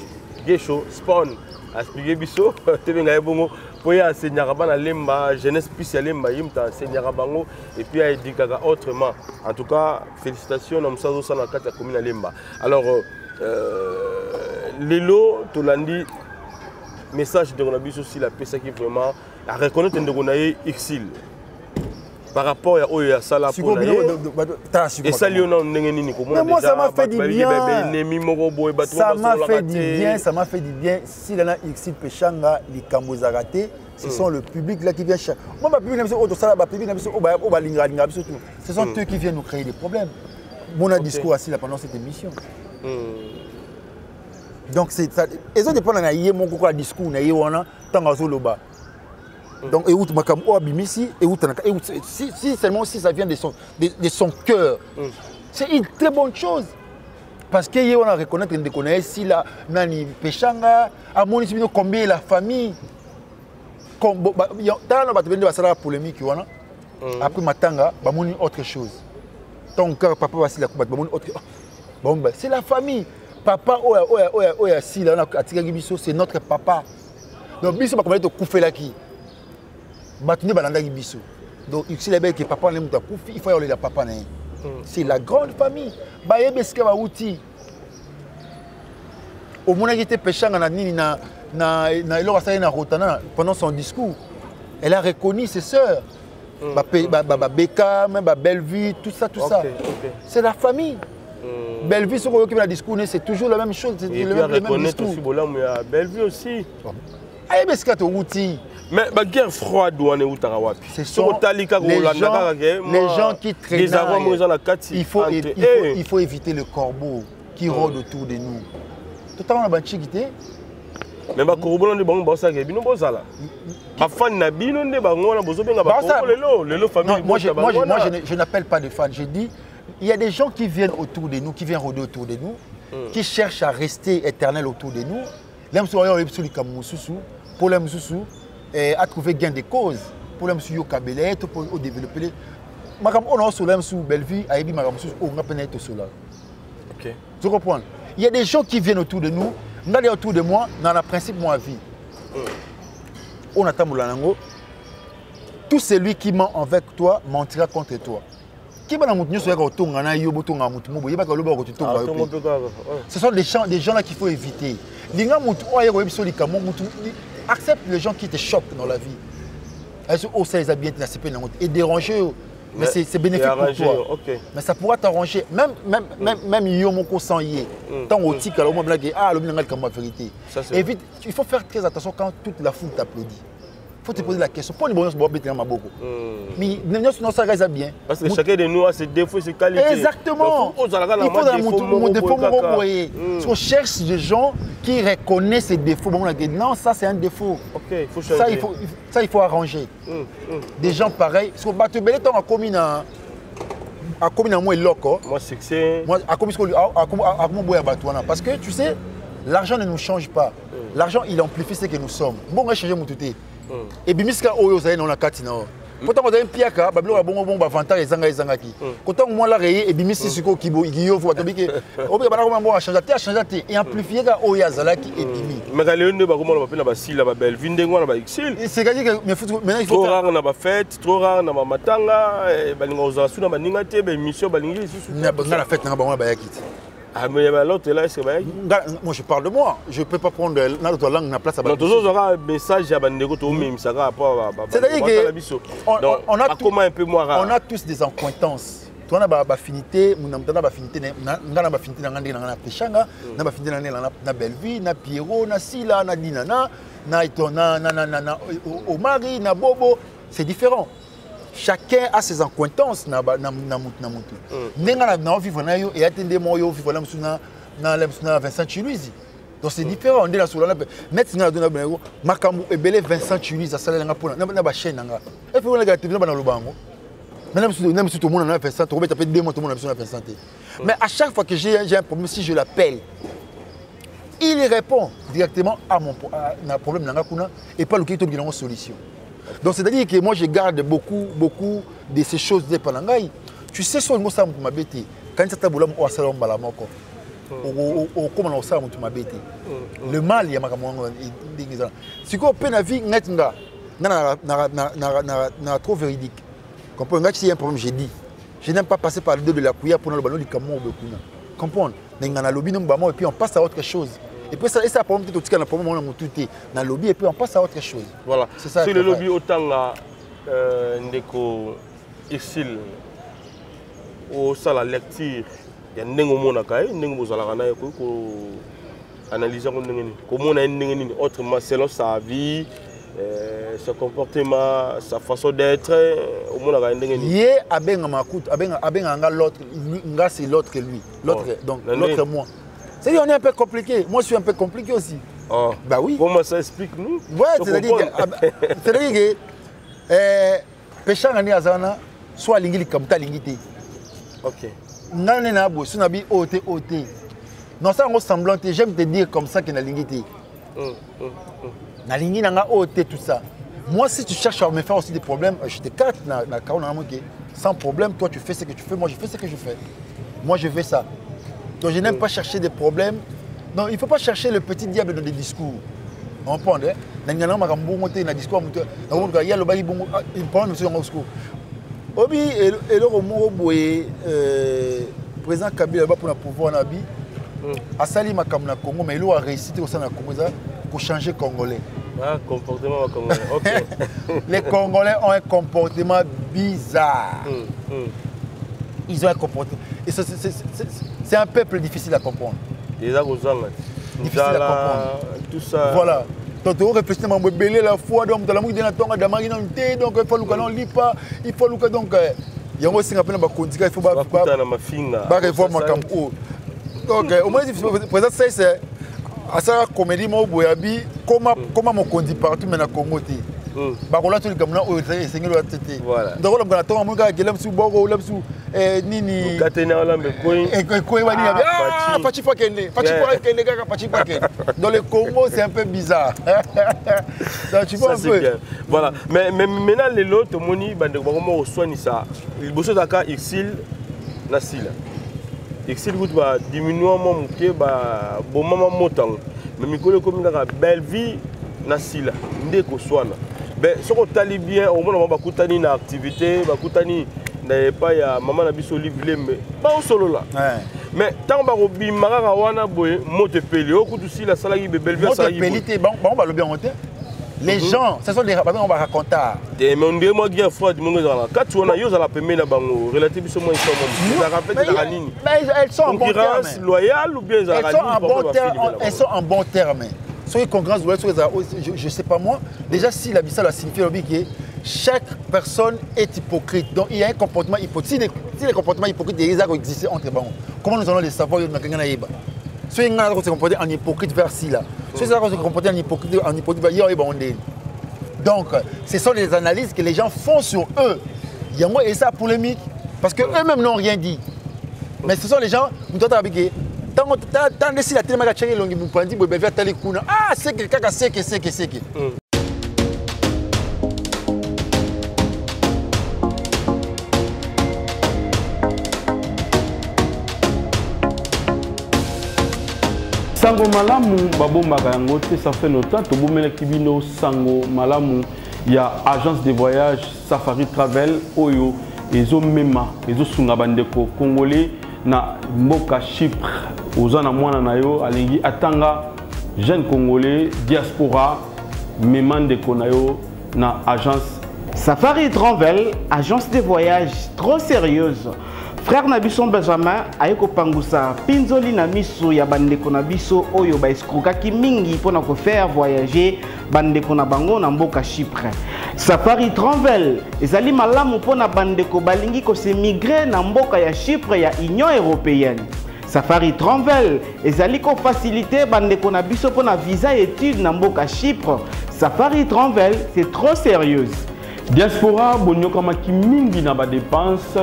Gesho Spawn a expliqué biso, tu venga bongo pour y enseigner à lemba jeunesse spéciale lemba yimta enseigner à bango et puis à éduquer autrement. En tout cas, félicitations à Moussa Zosa na kata commune lemba. Alors Lelo Tolandi message de Ronabis aussi la PSA qui vraiment à reconnaître Ndogonaye Exil. Par rapport à Oya Sala pour et ça moi ça m'a fait du bien. Ça m'a fait du bien, ça m'a fait du bien. Si là ici Pechanga les Kambozaraté, ce sont le public là qui vient chercher. Moi ma public ce sont eux qui viennent nous créer des problèmes. Mon discours assis là pendant cette émission. Donc c'est ça ils ont dépendant na yé mon discours na yé wana tanga zoloba. Donc, si seulement si ça vient de son cœur, c'est une très bonne chose. Parce qu'il y a reconnaître que nous si la nani pechanga, à mon combien la famille, dans la polémique, après matanga, autre chose. Ton cœur, papa va si la autre. Bon, c'est la famille. Papa, c'est notre papa. Donc, biso va commencer à couper la qui. Donc, il que papa il faut aller la papa. C'est la grande famille. Au moment où il était péchant pendant son discours, Elle a reconnu ses sœurs. Beckham, Bellevue, tout ça. C'est la famille. Bellevue, ce qu'on a le discours, c'est toujours la même chose. C'est le même discours. Bellevue aussi. Ah, mais c'est outil. Mais la guerre froide, ce sont les gens qui traînent. Il faut éviter le corbeau qui rôde autour de nous. Totalement la banchigité. Mais ma corbeau ne bon bossa que bino bozala. Ma fan na bino ne bango na bozo benga ba lelo famille. Moi je n'appelle pas de fans, je dis il y a des gens qui viennent autour de nous, qui viennent rôder autour de nous, qui cherchent à rester éternels autour de nous. L'aime sur pour l'aime à trouver gain de cause, pour l'aime sur Kabelé, pour développer. On a sur l'aime sur Bellevue, à Ebi Magam sur on a peine au solar. Ok. Tu comprends? Il y a des gens qui viennent autour de nous, on autour de moi, dans le principe moi vie. On attend Moulanango. Tout celui qui ment avec toi mentira contre toi. Ce sont des gens là qu'il faut éviter. Accepte les gens qui te choquent dans la vie. Et déranger, mais c'est bénéfique pour toi. Okay. Mais ça pourra t'arranger. Même Yomoko sans y est. Tant au tic, alors la vérité. Évite, il faut faire très attention quand toute la foule t'applaudit. Il faut te poser la question. Pour les bonhommes, c'est beaucoup. Mais non, ça reste bien. Parce que chacun de nous a ses défauts, ses qualités. Exactement. Il faut mon défaut. On cherche des gens qui reconnaissent ces défauts. Non, ça c'est un défaut. Il faut changer. Ça, il faut arranger. Des gens pareils. Parce que tu as commis dans moi, succès. Parce que tu sais, l'argent ne nous change pas. L'argent, il amplifie ce que nous sommes. Bon, on va changer mon touté. Et puis, si on a un katina. Quand on a un piaka, on a un bon avantage. Quand on a un rayé, et puis si c'est qui est faut que on a changé et amplifier au yazalaki et puis. Mais quand les gens on appelle la sila la belle vindengwa na exil. C'est gagné que maintenant il faut trop rare na ba fête, trop rare na matanga, balinga ozasu na baninga te ba émission balingi lisusu. Na la fête na ba yakit. Ah mais l'autre là c'est vrai. Moi je parle de moi, je peux pas prendre notre langue na place à ba. Donc toujours aura un message à bandeko to même ça rapport à. C'est-à-dire que on a comment un peu moins rare. On a tous des acquaintances. Toi na ba affinité, na ba affinité na ba affinité na ngana na peshanga, na ba affinité na Bellevue, na Pierrot, na Sila, na Dinana, na Itona, na Omari, na Bobo, c'est différent. Chacun a ses acquaintances na mutu. Nenga na vivre na yo et attendre moi yo vivre na Vincent Chiluizi. Donc c'est différent, on est là sur la net na dona bango makambu ebele Vincent Chiluizi ça sala nga pona na ba chaîne nga. Et puis on regarde TV na lobango. Même si tout le monde a Vincent, on peut taper 2 mois tout le monde a Vincent. Mais à chaque fois que j'ai un problème, si je l'appelle, il répond directement à mon problème et pas le qui est une solution. Donc c'est-à-dire que moi je garde beaucoup de ces choses de Panangaï. Tu sais sur le mot ça m'a bêté. Quand tu as boulot au salon balamoko. Au comment ça m'a bêté. Le mal il y a makamon dingiza. Si ko pe na vie net nga na trop véridique. Comprends nga si y a un problème j'ai dit. Je n'aime pas passer par le dos de la cuillère pour le ballon du camion au bekuna. Comprends? Nga lobby no mbamo et puis on passe à autre chose. Et puis ça, ça problème tout cas, on a tout dans le lobby et puis on passe à autre chose. Voilà. C'est ça. Sur le lobby autant ndeko isil au sala lecture ya ndengo mona kai ndengo bozala kana ko analyser ko ndengeni comment on a ndengeni autrement selon sa vie son comportement sa façon d'être au mona ka ndengeni yé abenga makuta abenga nga l'autre nga c'est l'autre que lui l'autre donc l'autre moi. C'est-à-dire on est un peu compliqué. Moi je suis un peu compliqué aussi. Oh. Bah oui. Comment ça explique-nous? Ouais, c'est-à-dire que péchant ngani azana soit lingili kamuta lingité. OK. Nane na bo sunabi oté. Non ça on semblant j'aime te dire comme ça que na lingité. Na lingi nanga oté tout ça. Moi si tu cherches à me faire aussi des problèmes, je te carte na kaona moké. Sans problème, toi tu fais ce que tu fais, moi je fais ce que je fais. Moi je fais ça. Donc je n'aime pas chercher des problèmes. Non, il ne faut pas chercher le petit diable dans des discours. On comprend, hein? Il y a un discours, il y a le problème sur le discours. Obi et le président Kabila pour le pouvoir na bi. A sali makam na Congo mais il a réussi au sein na Congo pour changer congolais. Ah, comportement congolais. Ok. Les Congolais ont un comportement bizarre. Ils ont un comportement. Et c'est un peuple difficile à comprendre. Difficile à comprendre. Tout ça. Voilà. Donc, on réfléchit à belé la foi, donc, dans la mouille de la tongue, donc, il faut qu'on lit pas, il faut que donc, il y a aussi un peu de condition, il faut pas réformer ma campo. Donc, au moins, présent, c'est à ça, comédie, moi, boyabi, comment mon conduit partout, mais na Congo, bakola tout le Cameroun au Seigneur la tête. Voilà. Donc on a ton amour qui est sous Bogo, là sous Nini. Katena la Mekoi. Ekoi wani ah Fachi Fakende, Fachi Fakende gars Fachi Fakende. Dans le Congo c'est un peu bizarre. Donc tu vois un peu. Voilà. Mais maintenant les lots moni bande bakomo soigner ça. Il bosse daka Exil na sila. Exil gout ba diminuer mon muke ba bon maman motant. Mais mikolo comme na belle vie na sila. Ndeko soana. Ben, ce qu'on t'a bien, au moins, on va écouter une activité, on va écouter pas ya maman na biso livre mais pas au solo là. Mais tant ba robi maraka wana boy mote peli o kutu si la sala yi belle vie ça yi. Mote peli bon on va le bien monter. Les gens, ce sont des racontés, on va raconter. Mais on dit moi qui a froid du monde là. Quand tu on a yo za la pemé na bango relative biso moi ils sont ça rappelle la nini. Mais elles sont en bon terme. Loyale ou bien ça elles sont en bon terme. Soit concurrence, je ne sais pas moi. Déjà, si la Bissau a signifié que chaque personne est hypocrite. Donc, il y a un comportement hypocrite. Si les comportements hypocrites existent entre eux, comment nous allons les savoir? Soit il y a se comporter en hypocrite vers ci là. Soit il y a se comporter en hypocrite vers là. Donc, ce sont des analyses que les gens font sur eux. Il y a moi et ça polémique. Parce qu'eux-mêmes n'ont rien dit. Mais ce sont les gens, nous doivons habiller. Tant que si la télé m'a gâché, l'on m'a dit que je vais kuna. Ah, c'est que quelqu'un c'est que. Sango malamu babombaka yango te ça fait longtemps to bomela kibino sango malamu ya agence de voyage Safari Travel oyo ezo mema ezo sunga bandeko congolais na mboka Chypre ozana mwana na yo alingi atanga jeune congolais diaspora memande ko na yo na agence Safari Travel, agence de voyage trop sérieuse. Frère Nabison Benjamin ayeko pangusa pinzoli na miso ya bandeko na biso oyo ba eskrokaki mingi pona ko faire voyager bandeko na bango na mboka Chypre. Safari Travel ezali malamu pona bandeko balingi ko se migrer na mboka ya Chypre ya Union européenne. Safari Travel ezali ko faciliter bandeko na biso pona visa étude na mboka Chypre. Safari Travel c'est trop sérieuse. Diaspora bonyoka maki mingi na ba dépenses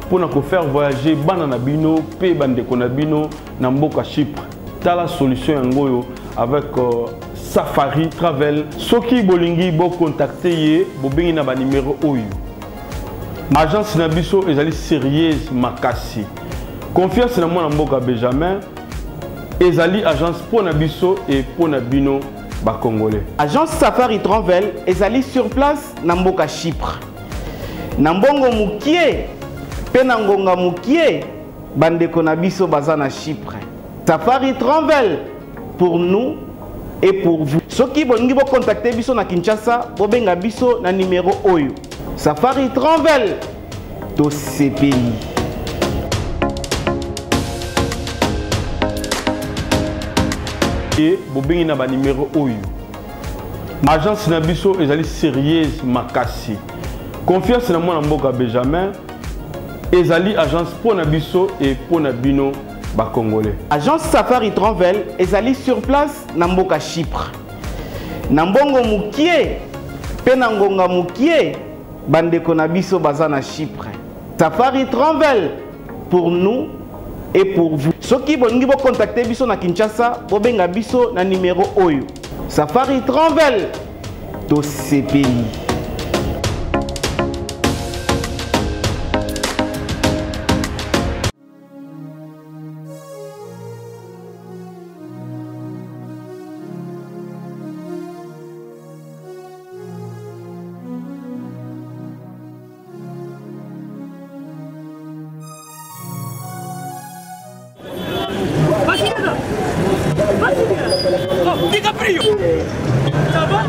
pour nous faire voyager banana bino pe bandeko na bino na mboka Chypre. Tala solution yangoyo avec Safari Travel. Soki bolingi bo contacter ye bo bengi na ba numéro oyo. Agence na biso ezali sérieuse makasi. Confiance na mwana mboka Benjamin ezali agence pour na biso et pour na bino ba congolais. Agence Safari Travel ezali sur place na mboka Chypre. Na mbongo mukie Pena ngonga mukie bandeko na biso baza na Chypre. Safari Travel pour nous et pour vous. Soki bolingi bo contacter biso na Kinshasa, bo benga biso na numéro oyo. Safari Travel to sepeli. Et bo bengi na ba numéro oyo. Agence na biso ezali sérieuse makasi. Confiance na mwana mboka Benjamin. Ezali agence pour Nabiso et pour Nabino ba congolais. Agence Safari Travel ezali sur place na mboka Chypre. Na mbongo mukie pe na ngonga mukie bandeko na biso baza na Chypre. Safari Travel pour nous et pour vous. Soki bolingi bo contacter biso na Kinshasa, bo benga biso na numéro oyo. Safari Travel to sepeli. DiCaprio. Ça va?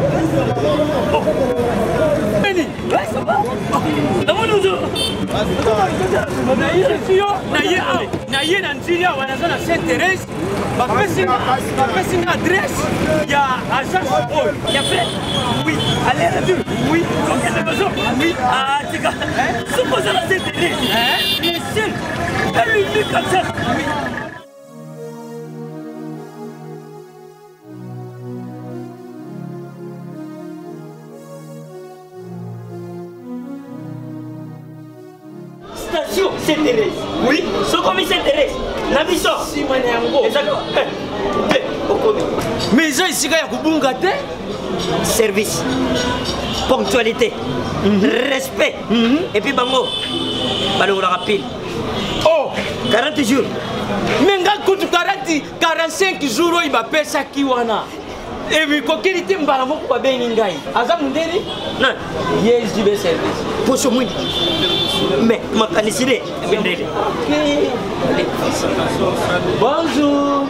naye na nzili awa naza na Saint Thérèse bapesi nga adresse ya agence oyo ya fait oui allez la vue oui ok c'est besoin oui tika sokoza na Saint Thérèse bien sûr elle lui dit comme ça oui. Station Saint-Thérèse. Oui. Ce commis Saint-Thérèse. La mission. Si moi exactement. Mais ça ici il y a kubunga te. Service. Ponctualité. Respect. Et puis bango. Balo la rapide. Oh, 40 jours. Mais ngal kutu 45 jours il va pesa kiwana. Et puis kokeli te mbala moko ba bengi ngai. Aza mundeni? Non. Yes, jibe service. Poso mwindi. Mais makanisile bendele. Bonjour.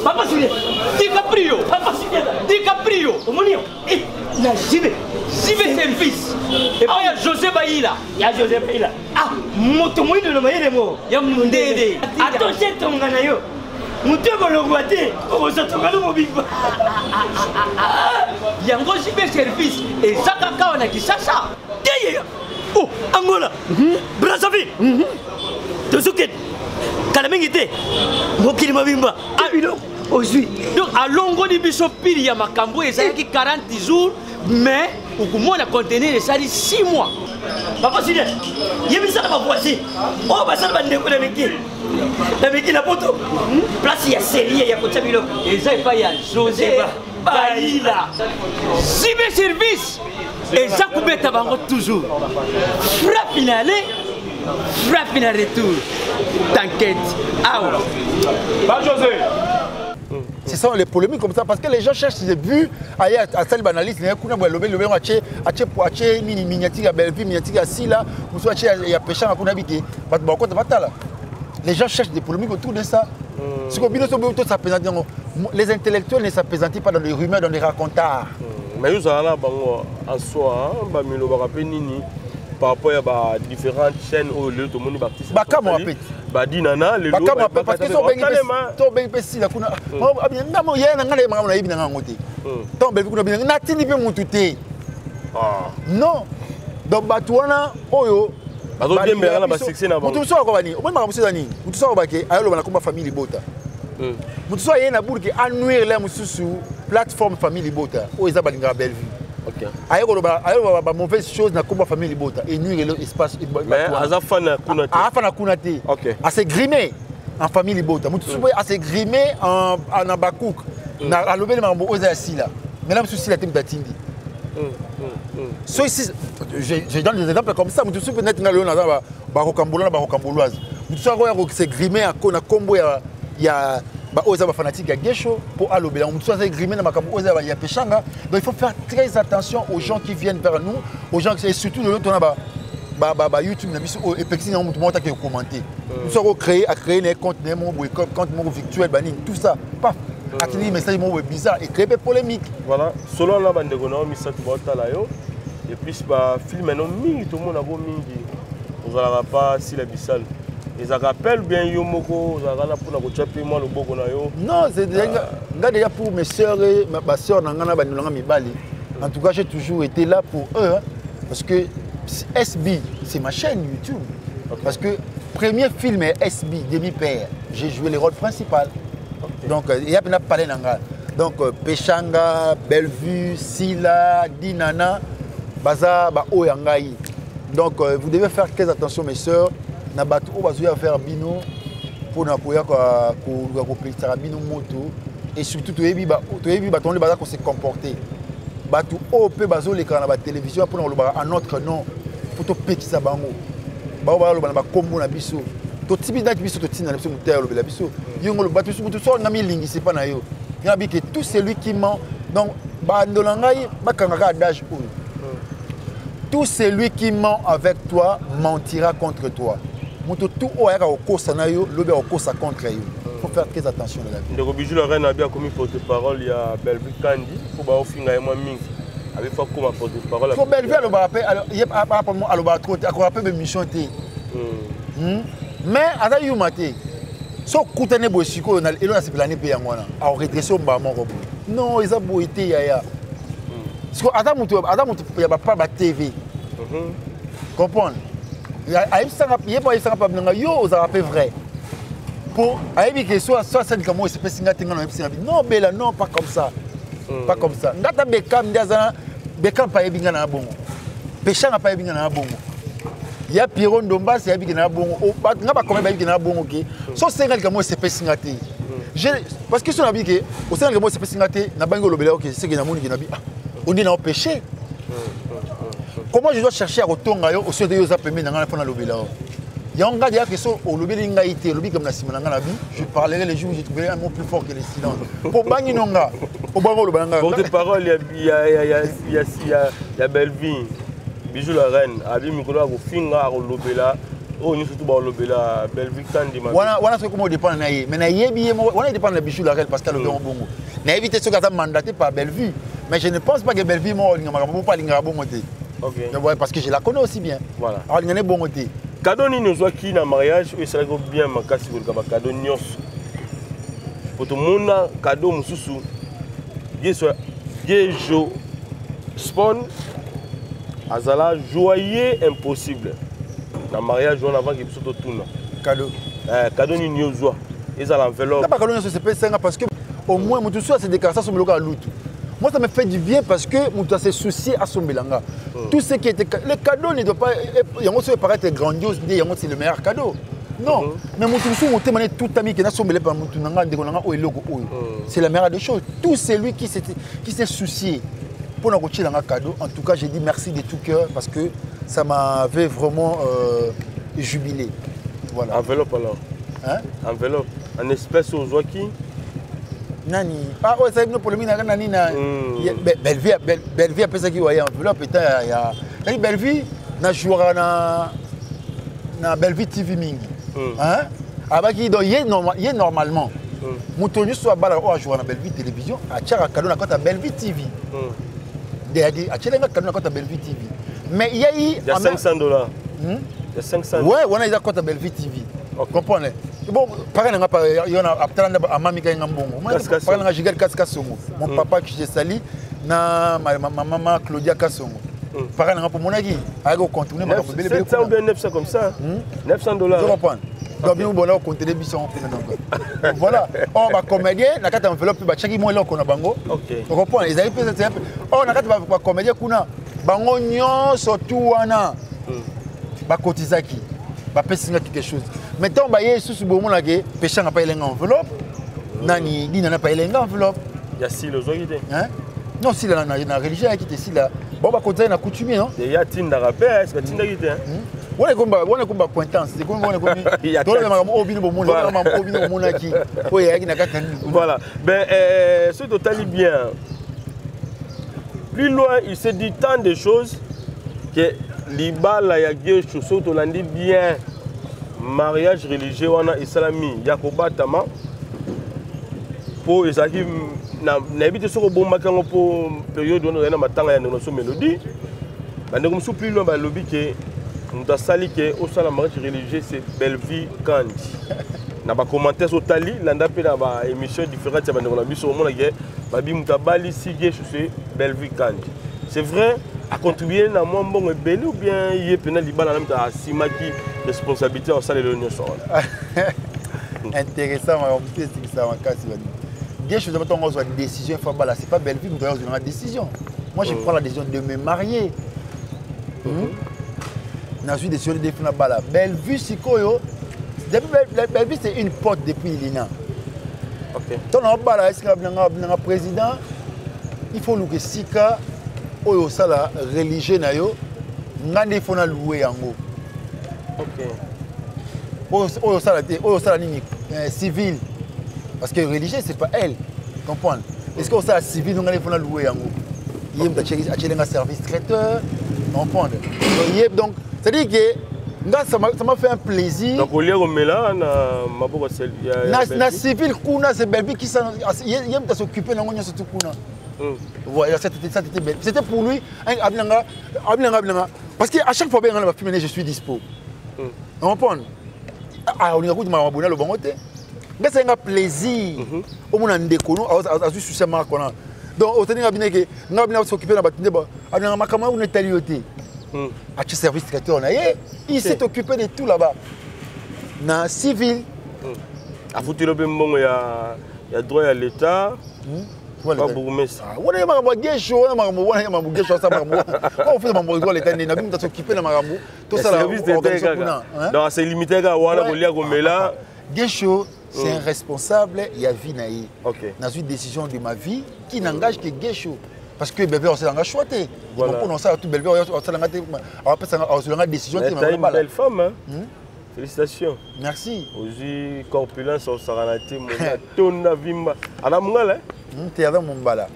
Papa Julien, DiCaprio. Omonio. Na jibe service. Et puis il y a José Baïla. Ah, moto mwindi no mayele mo. Ya mundede. Attention tongana yo. Mutu bolongwate, obosotonga no mobimba. Yango jibe service et Zakaka na Kisasa. Yeye. Oh, Angola. Brazzaville. Tozuket. Kalamengite. Mokili mobimba. Ah, aujourd'hui. Donc à longo di biso pili ya makambo ezaki 40 jours mais okumona contenir esali 6 mois. Papa Julien, yebisa na voici. Oh, basala bandeko na meki. Na meki na poto. Place ya série ya kocha biloko. Eza pa ya José Baïla. Jibe service. Eza kubeta bango toujours. Frappe finale. Frappe finale retour. T'inquiète. Ah ouais. Pas José. C'est ça les polémiques comme ça parce que les gens cherchent des vues ailleurs à celle banaliste il y a kuna boy lobé ache mini miniature ya belle vie miniature si là ou soit il y a péché kuna biki bat ba kota batala les gens cherchent des polémiques autour de ça ce que bino so to ça présente les intellectuels ne s'appesantent pas dans les rumeurs dans les racontards mais vous allez bango en soi ba milo ba rapé nini par rapport à différentes chaînes où le tout le monde baptiste bakamo apet badinana le bakamo apet parce que so bengi pesi la kuna ngamo yena ngale ngamo yibi nga ngote to be kuna bina natini pe mutu te non donc batuana oyo bazo bien mbera na ba succès na bango mutu so ko bani o ba mutu sani mutu so ba ke ayolo bana komba famille bota mutu so yena burki annuire la mususu plateforme famille bota o eza balinga belle vie. Ayo ba mauvaise chose na komba famille bota et nuire l'espace mais azafana kunate afana kunate a se grimer en famille bota mutu soupe a se grimer en abakouk na alobele mambo oza sila maintenant souci la tête datindi so ici je donne des exemples comme ça mutu soupe net na lona ba kokambola na ba kokamboloise mutu so ko se grimer na kombo ya ba oza ba fanatique ya Gesho pour alobela on soit grimé na makambo oza ba ya pechanga donc il faut faire très attention aux gens qui viennent vers nous aux gens et surtout le l'autre na ba YouTube na biso et pexi na mutu monta qui commenter nous soit créer des comptes compte mon virtuel banning tout ça paf atteindre message mon bizarre et créer des polémiques voilà selon la bande de na mi sat bota la yo et puis ba film non mingi tout le monde a beau mingi vous allez pas si la bisale. Ils rappellent bien Yomoko, moi le boko na yo. Non, c'est déjà pour mes soeurs et ma soeur Nangana Banulanga Mibali. En tout cas, j'ai toujours été là pour eux. Hein, parce que SB, c'est ma chaîne YouTube. Parce que premier film est SB, Demi-Père. J'ai joué le rôle principal. Donc, il y a pas parlé Nanga. Donc, Pechanga, Bellevue, Sila, Dinana, Baza, Oyangai. Donc, vous devez faire très attention, mes soeurs. Na batu o bazoya faire bino pour na koya ko pesa bino moto et surtout toyebi ba ton le baza ko se comporter batu o pe bazo le kana ba télévision pour na ba en notre nom pour to pekisa bango ba lo ba kombo na biso to tibi na biso to tina na biso mutaya lo bela biso yongo lo batu mutu so na milingi c'est pas na yo ya bi que tout celui qui ment donc ba ndolangai ba kangaka adage ou tout celui qui ment avec toi mentira contre toi. Tout oyaka okosa na yo lobe okosa contre yo. faut faire très attention dans la vie. Ndeko Bijou Lorraine a bien commis porte-parole, il y a Bellevue Kandi, il faut finir et moi mingi. Avec fois comme porte-parole. Faut Bellevue à l'obapé, il y a à l'obatro, à quoi appelle mission T. Mais à la yumate, so koutane boshiko na elo na sepelane pe yangwana, a redresser au bas mon robot. Non, ils ont beau été yaya. Parce que Adam il y a pas TV. Comprendre? Il y a pas yo ça rappelle vrai. Pour aibi que soit c'est comme c'est pas singa tinga non bela non pas comme ça. Pas comme ça. Ngata bekam ndiaza bekam pa yebinga na bongo. Pécha na pa yebinga na bongo. Il y a Piron Dombas et Abigena Bongo. Il n'y a pas combien d'Abigena Bongo. So c'est que moi c'est pas singaté. Parce que si on a dit que au sein de moi c'est pas singaté, n'a pas eu le bel ok, c'est que n'a pas eu on est dans le péché. Comment je dois chercher à retourner au sein de Yosa Pemé dans la fin de l'obéla? Il y a un gars qui est au lobby l'ingaïté, lobby comme la Simona dans la vie. Je parlerai les jours où j'ai trouvé un mot plus fort que les silences. Pour Bangi Nonga, au Bango le Banga. Porte-parole, il y a Bellevue. Bijou la reine, abi mikolo ko finga ko lobela, o ni surtout ba lobela Bellevue Kandi ma. Wana ce comment dépend na ye, mais na yebi wana dépend de Bijou la reine parce qu'elle le bongo. Na éviter ce que mandaté par Bellevue, mais je ne pense pas que Bellevue mo ngama pas linga bongo te. OK. Mais parce que je la connais aussi bien. Voilà. Alors ngane bongo te. Cadeau ni nous qui na mariage, et ça go bien makasi ko ka cadeau nyos. Poto mona cadeau mususu. Yeso spawn Azala joyeux impossible. Dans le mariage, on a vu que tout cadeau. Cadeau ni nyozwa. Ils ont l'enveloppe. Pas cadeau ni c'est pas parce que au moins mon tout ça c'est déclaré sur le local l'autre. Moi ça me fait du bien parce que mon tout s'est soucié à son belanga. Tout ce qui était le cadeau ne doit pas yango se paraître grandiose, mais yango c'est le meilleur cadeau. Non, mais mon tout mon témoigné tout ami qui n'a sommé par mon tout nanga de nanga o eloko o. C'est la meilleure des choses. Tout c'est lui qui s'est soucié. Pour nous retirer un cadeau, en tout cas, j'ai dit merci de tout cœur parce que ça m'avait vraiment jubilé. Voilà. Enveloppe alors. Hein? Enveloppe. En espèce aux Zouaki. Nani. Ah ouais, ça y est, pour le minage, Nani. Bellevue a fait ça qui voyait enveloppe. Il y a Bellevue, na jouera na Bellevue TV Mingi. Hein? Avec qui il est normalement. Moutoni soit bala ou à jouer na Bellevue télévision, à tirer un cadeau na côté Bellevue TV. Il y a Bellevue TV. Mais il y a eu. Il y a $500. Il y a 500. Ouais, on a eu à Bellevue TV. Vous comprenez? Bon, pareil, il y a un mamie qui est un bon. Mon papa qui j'ai sali, ma maman Claudia Kassongo. Pareil, pour mon ami, il y a continuer. 700 ou bien 900 comme ça. $900. Vous comprenez? Donc, nous allons compter les bisons. Voilà. On va comédien, on a un enveloppe, chaque mois, on a bango. Vous comprenez? Ils arrivent peut-être. On a un comédien, on a bango, surtout, on a bakotizaki. Bapesinga quelque chose. Maintenant, on va y aller sous ce moment là, péché n'a pas eu enveloppe. Nani, n'a pas eu enveloppe. Il y a si le zoïde. Non, si la religion qui était si là. Bon, bah, côté, on a coutumier, non? Il y a Tinda rappel, est-ce que Tinda qui était? On est comme pointance. C'est comme on est comme. Voilà. Ben, ce total est bien. Plus loin, il se dit tant de choses que l'Ibala, il y a des choses, on dit bien. Mariage religieux, on a islami, Yakoba Tama. Pour les acquis, n'habite sur le bon macan pour période où on a matanga et nos mélodies. Mais nous sommes plus loin de lobby que nous avons sali que au sein de la mariage religieux c'est Bellevue Kandi. Nous avons commenté sur Tali, nous avons fait une émission différente. Nous avons vu sur le monde que Babi Moutabali Sigé c'est Bellevue Kandi. C'est vrai. À contribuer à mon bon bel ou bien il y a pénal libala même à Simaki responsabilité en salle de l'Union Sora. Intéressant, on peut dire ça en cas si bien chose maintenant on a une décision faut bala c'est pas Bellevue nous avons une décision. Moi je prends la décision de me marier. N'a suis décidé de faire bala. Bellevue sikoyo Bellevue c'est une porte depuis Lina. OK. Ton bala est-ce que le président il faut nous que sika oyo sala religieux na yo ngande fona louer yango. OK. Oyo sala nini civil parce que religieux c'est pas elle. Comprendre? Est-ce que oyo sala civil ngande fona louer yango? Yem ta chéri a service traiteur. Comprendre? Donc c'est-à-dire que Ça m'a fait un plaisir. Donc, au lieu de Mela, na civil, c'est Belbi qui s'occupait de nous. Voilà, c'était pour lui. Parce qu'à chaque fois que je suis dispo. On comprend. On a goûté ma bonne le bon côté. Mais c'est un plaisir. Au moins, on a des colons, on a su marque. Donc, on a dit que nous avons s'occuper de la bâtiment. On a marqué une télioté. À ce service traiteur, il s'est occupé de tout là-bas. Dans le civil. À foutre le bon, il y a droit à l'État. Voilà. On fait c'est limité à c'est un responsable, il y a vie dans une décision de ma vie qui n'engage que Gesho. Parce que bébé on s'est engagé choité. Donc on s'est tout bébé on s'est engagé décision qui m'a une belle femme hein. Félicitations. Merci. Aussi corpulence on s'est raté mon ton vimba. Ana mungala tu es avec Mumbala.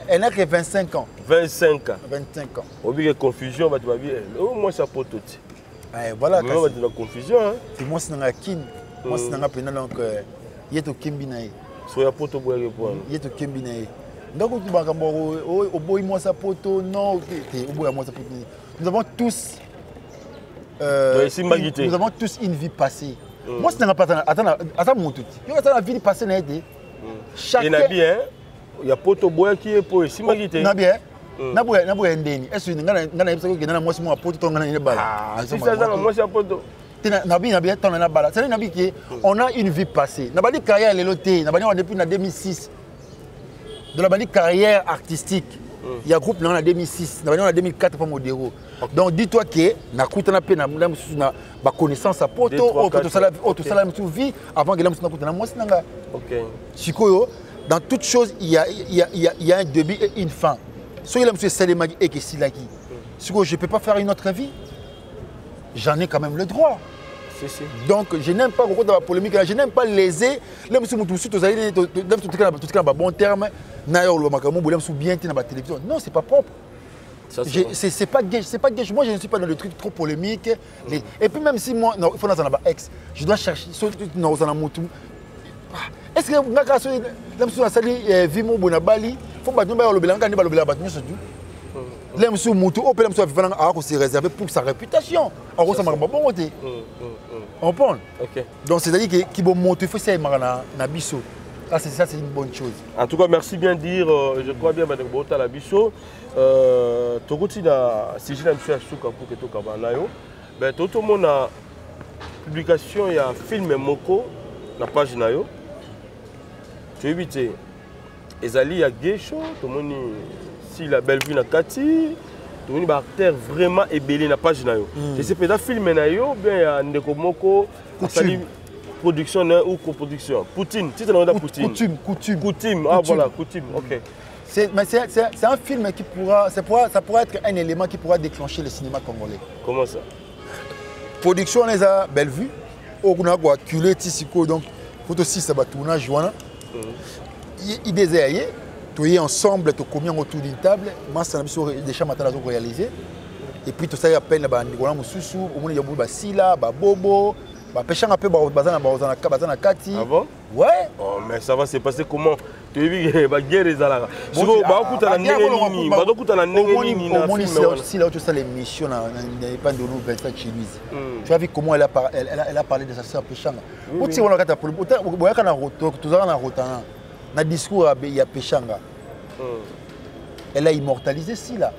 Elle n'a que 25 ans. 25 ans. 25 ans. Au lieu de confusion, tu vas dire, moi ça peut tout. Voilà. Mais on va dire confusion. Moi c'est dans la kin. Moi c'est dans la peine donc il est au Kimbinae. Sur la poto pour répondre. Il est au Kimbinae. Donc tu vas au boy moi sa poto non, au boy moi sa poto. Nous avons tous nous avons tous une vie passée. Moi c'est dans la pas attends mon tout. Il y a la vie passée n'a été. Chacun il y a poto boy qui est pour ici magité. Na bien. Na boy ndeni. Est-ce que ngana yebisa ko ngana moi mo poto to ngana ne bala. Si ça dans moi c'est poto. Na bien ton na bala. C'est na bi qui on a une vie passée. Na bali carrière les loté. Na bali depuis 2006. De la bali carrière artistique. Il y a groupe en 2006, en 2004 pour Modero. Donc dis-toi que na kuta na pe na ba connaissance à poto au poto sala mutu vie avant que la mutu na kuta na moi sinanga. OK. Sikoyo dans toute chose il y a un début et une fin. Si la mutu salema et que silaki. Sikoyo je peux pas faire une autre vie. J'en ai quand même le droit. Donc je n'aime pas beaucoup de la polémique, je n'aime pas léser les mutu mutu surtout ça il tout bon terme. Bien dans la télévision. Non, c'est pas propre. C'est pas gay. Moi, je ne suis pas dans le truc trop polémique. Et puis même si moi, il faut dans un ex, je dois chercher. Est-ce que vous avez vu mon bonabali? Il faut que c'est réservé pour sa réputation. On prend. Donc c'est-à-dire qu'il faut monter, il faut essayer de biso. Ça, c'est une bonne chose. En tout cas, merci bien de dire. Je crois bien que vous avez biso. Tout si je suis à Souka pour que tout le monde tout le monde a publication, il y a un film Moko, la page Nayo. Tu évites. Ezali, il y a Gesho, tout le monde si la belle vue na Kati, tout le monde acteur vraiment ébélé na page Nayo. Je sais pas, film Nayo, bien il y a Ndeko Moko, production ou coproduction. Poutine, tu sais Coutume. Ah voilà, Coutume, ok. C'est un film qui ça pourra être un élément qui pourra déclencher le cinéma congolais. Comment ça? Production, les a belle vue. On a culé Tissiko, donc photo 6 ça va tourner juin. Il désire, tu es ensemble, tu combien autour d'une table, moi ça n'a des chambres à réaliser. Et puis tout ça il appelle la bande, on a Moussou, on a Basila, Bobo. Pêchant un peu bazana kati. Ah bon? Ouais. Oh mais ça va se passer comment? Tu as vu que la guerre est là. Si on va écouter la négénie, on va écouter la négénie. Si là où tu sais l'émission n'est pas de nous 27 chez lui. Tu as vu comment elle a parlé de sa sœur Péchanga. Où tu sais on a gâté pour le bout. On a retour, tout ça on a retour. Na discours il y a Péchanga. Elle a immortalisé si là.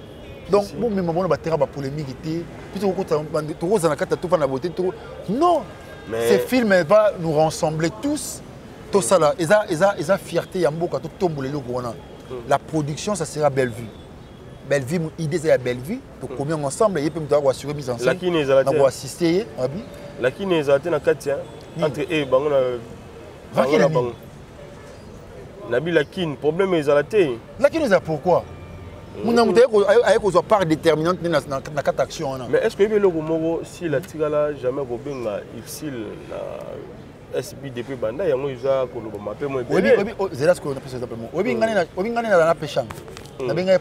Donc bon mais maman va terre ba polémique était. Puis tu retournes na kata tout fa na beauté tout. Non. Ce film va nous rassembler tous. Tout ça là, ils ont fierté, Yamboka, tout tombe le logo. La production, ça sera Bellevue. Bellevue, l'idée c'est la Bellevue. Donc combien ensemble, il peut nous assurer mise en scène. On va assister. La qui n'est pas dans Katia entre eux, bango na bango. Nabi la kin, problème est à la télé. La kin est pourquoi? Mon amour avec une part déterminante dans la quatre actions. Mais est-ce que le logo si la tigala jamais robinga ifsil la SBDP banda yango iza ko logo mape mo oui c'est là ce qu'on appelle simplement obi ngani na pêchanga na benga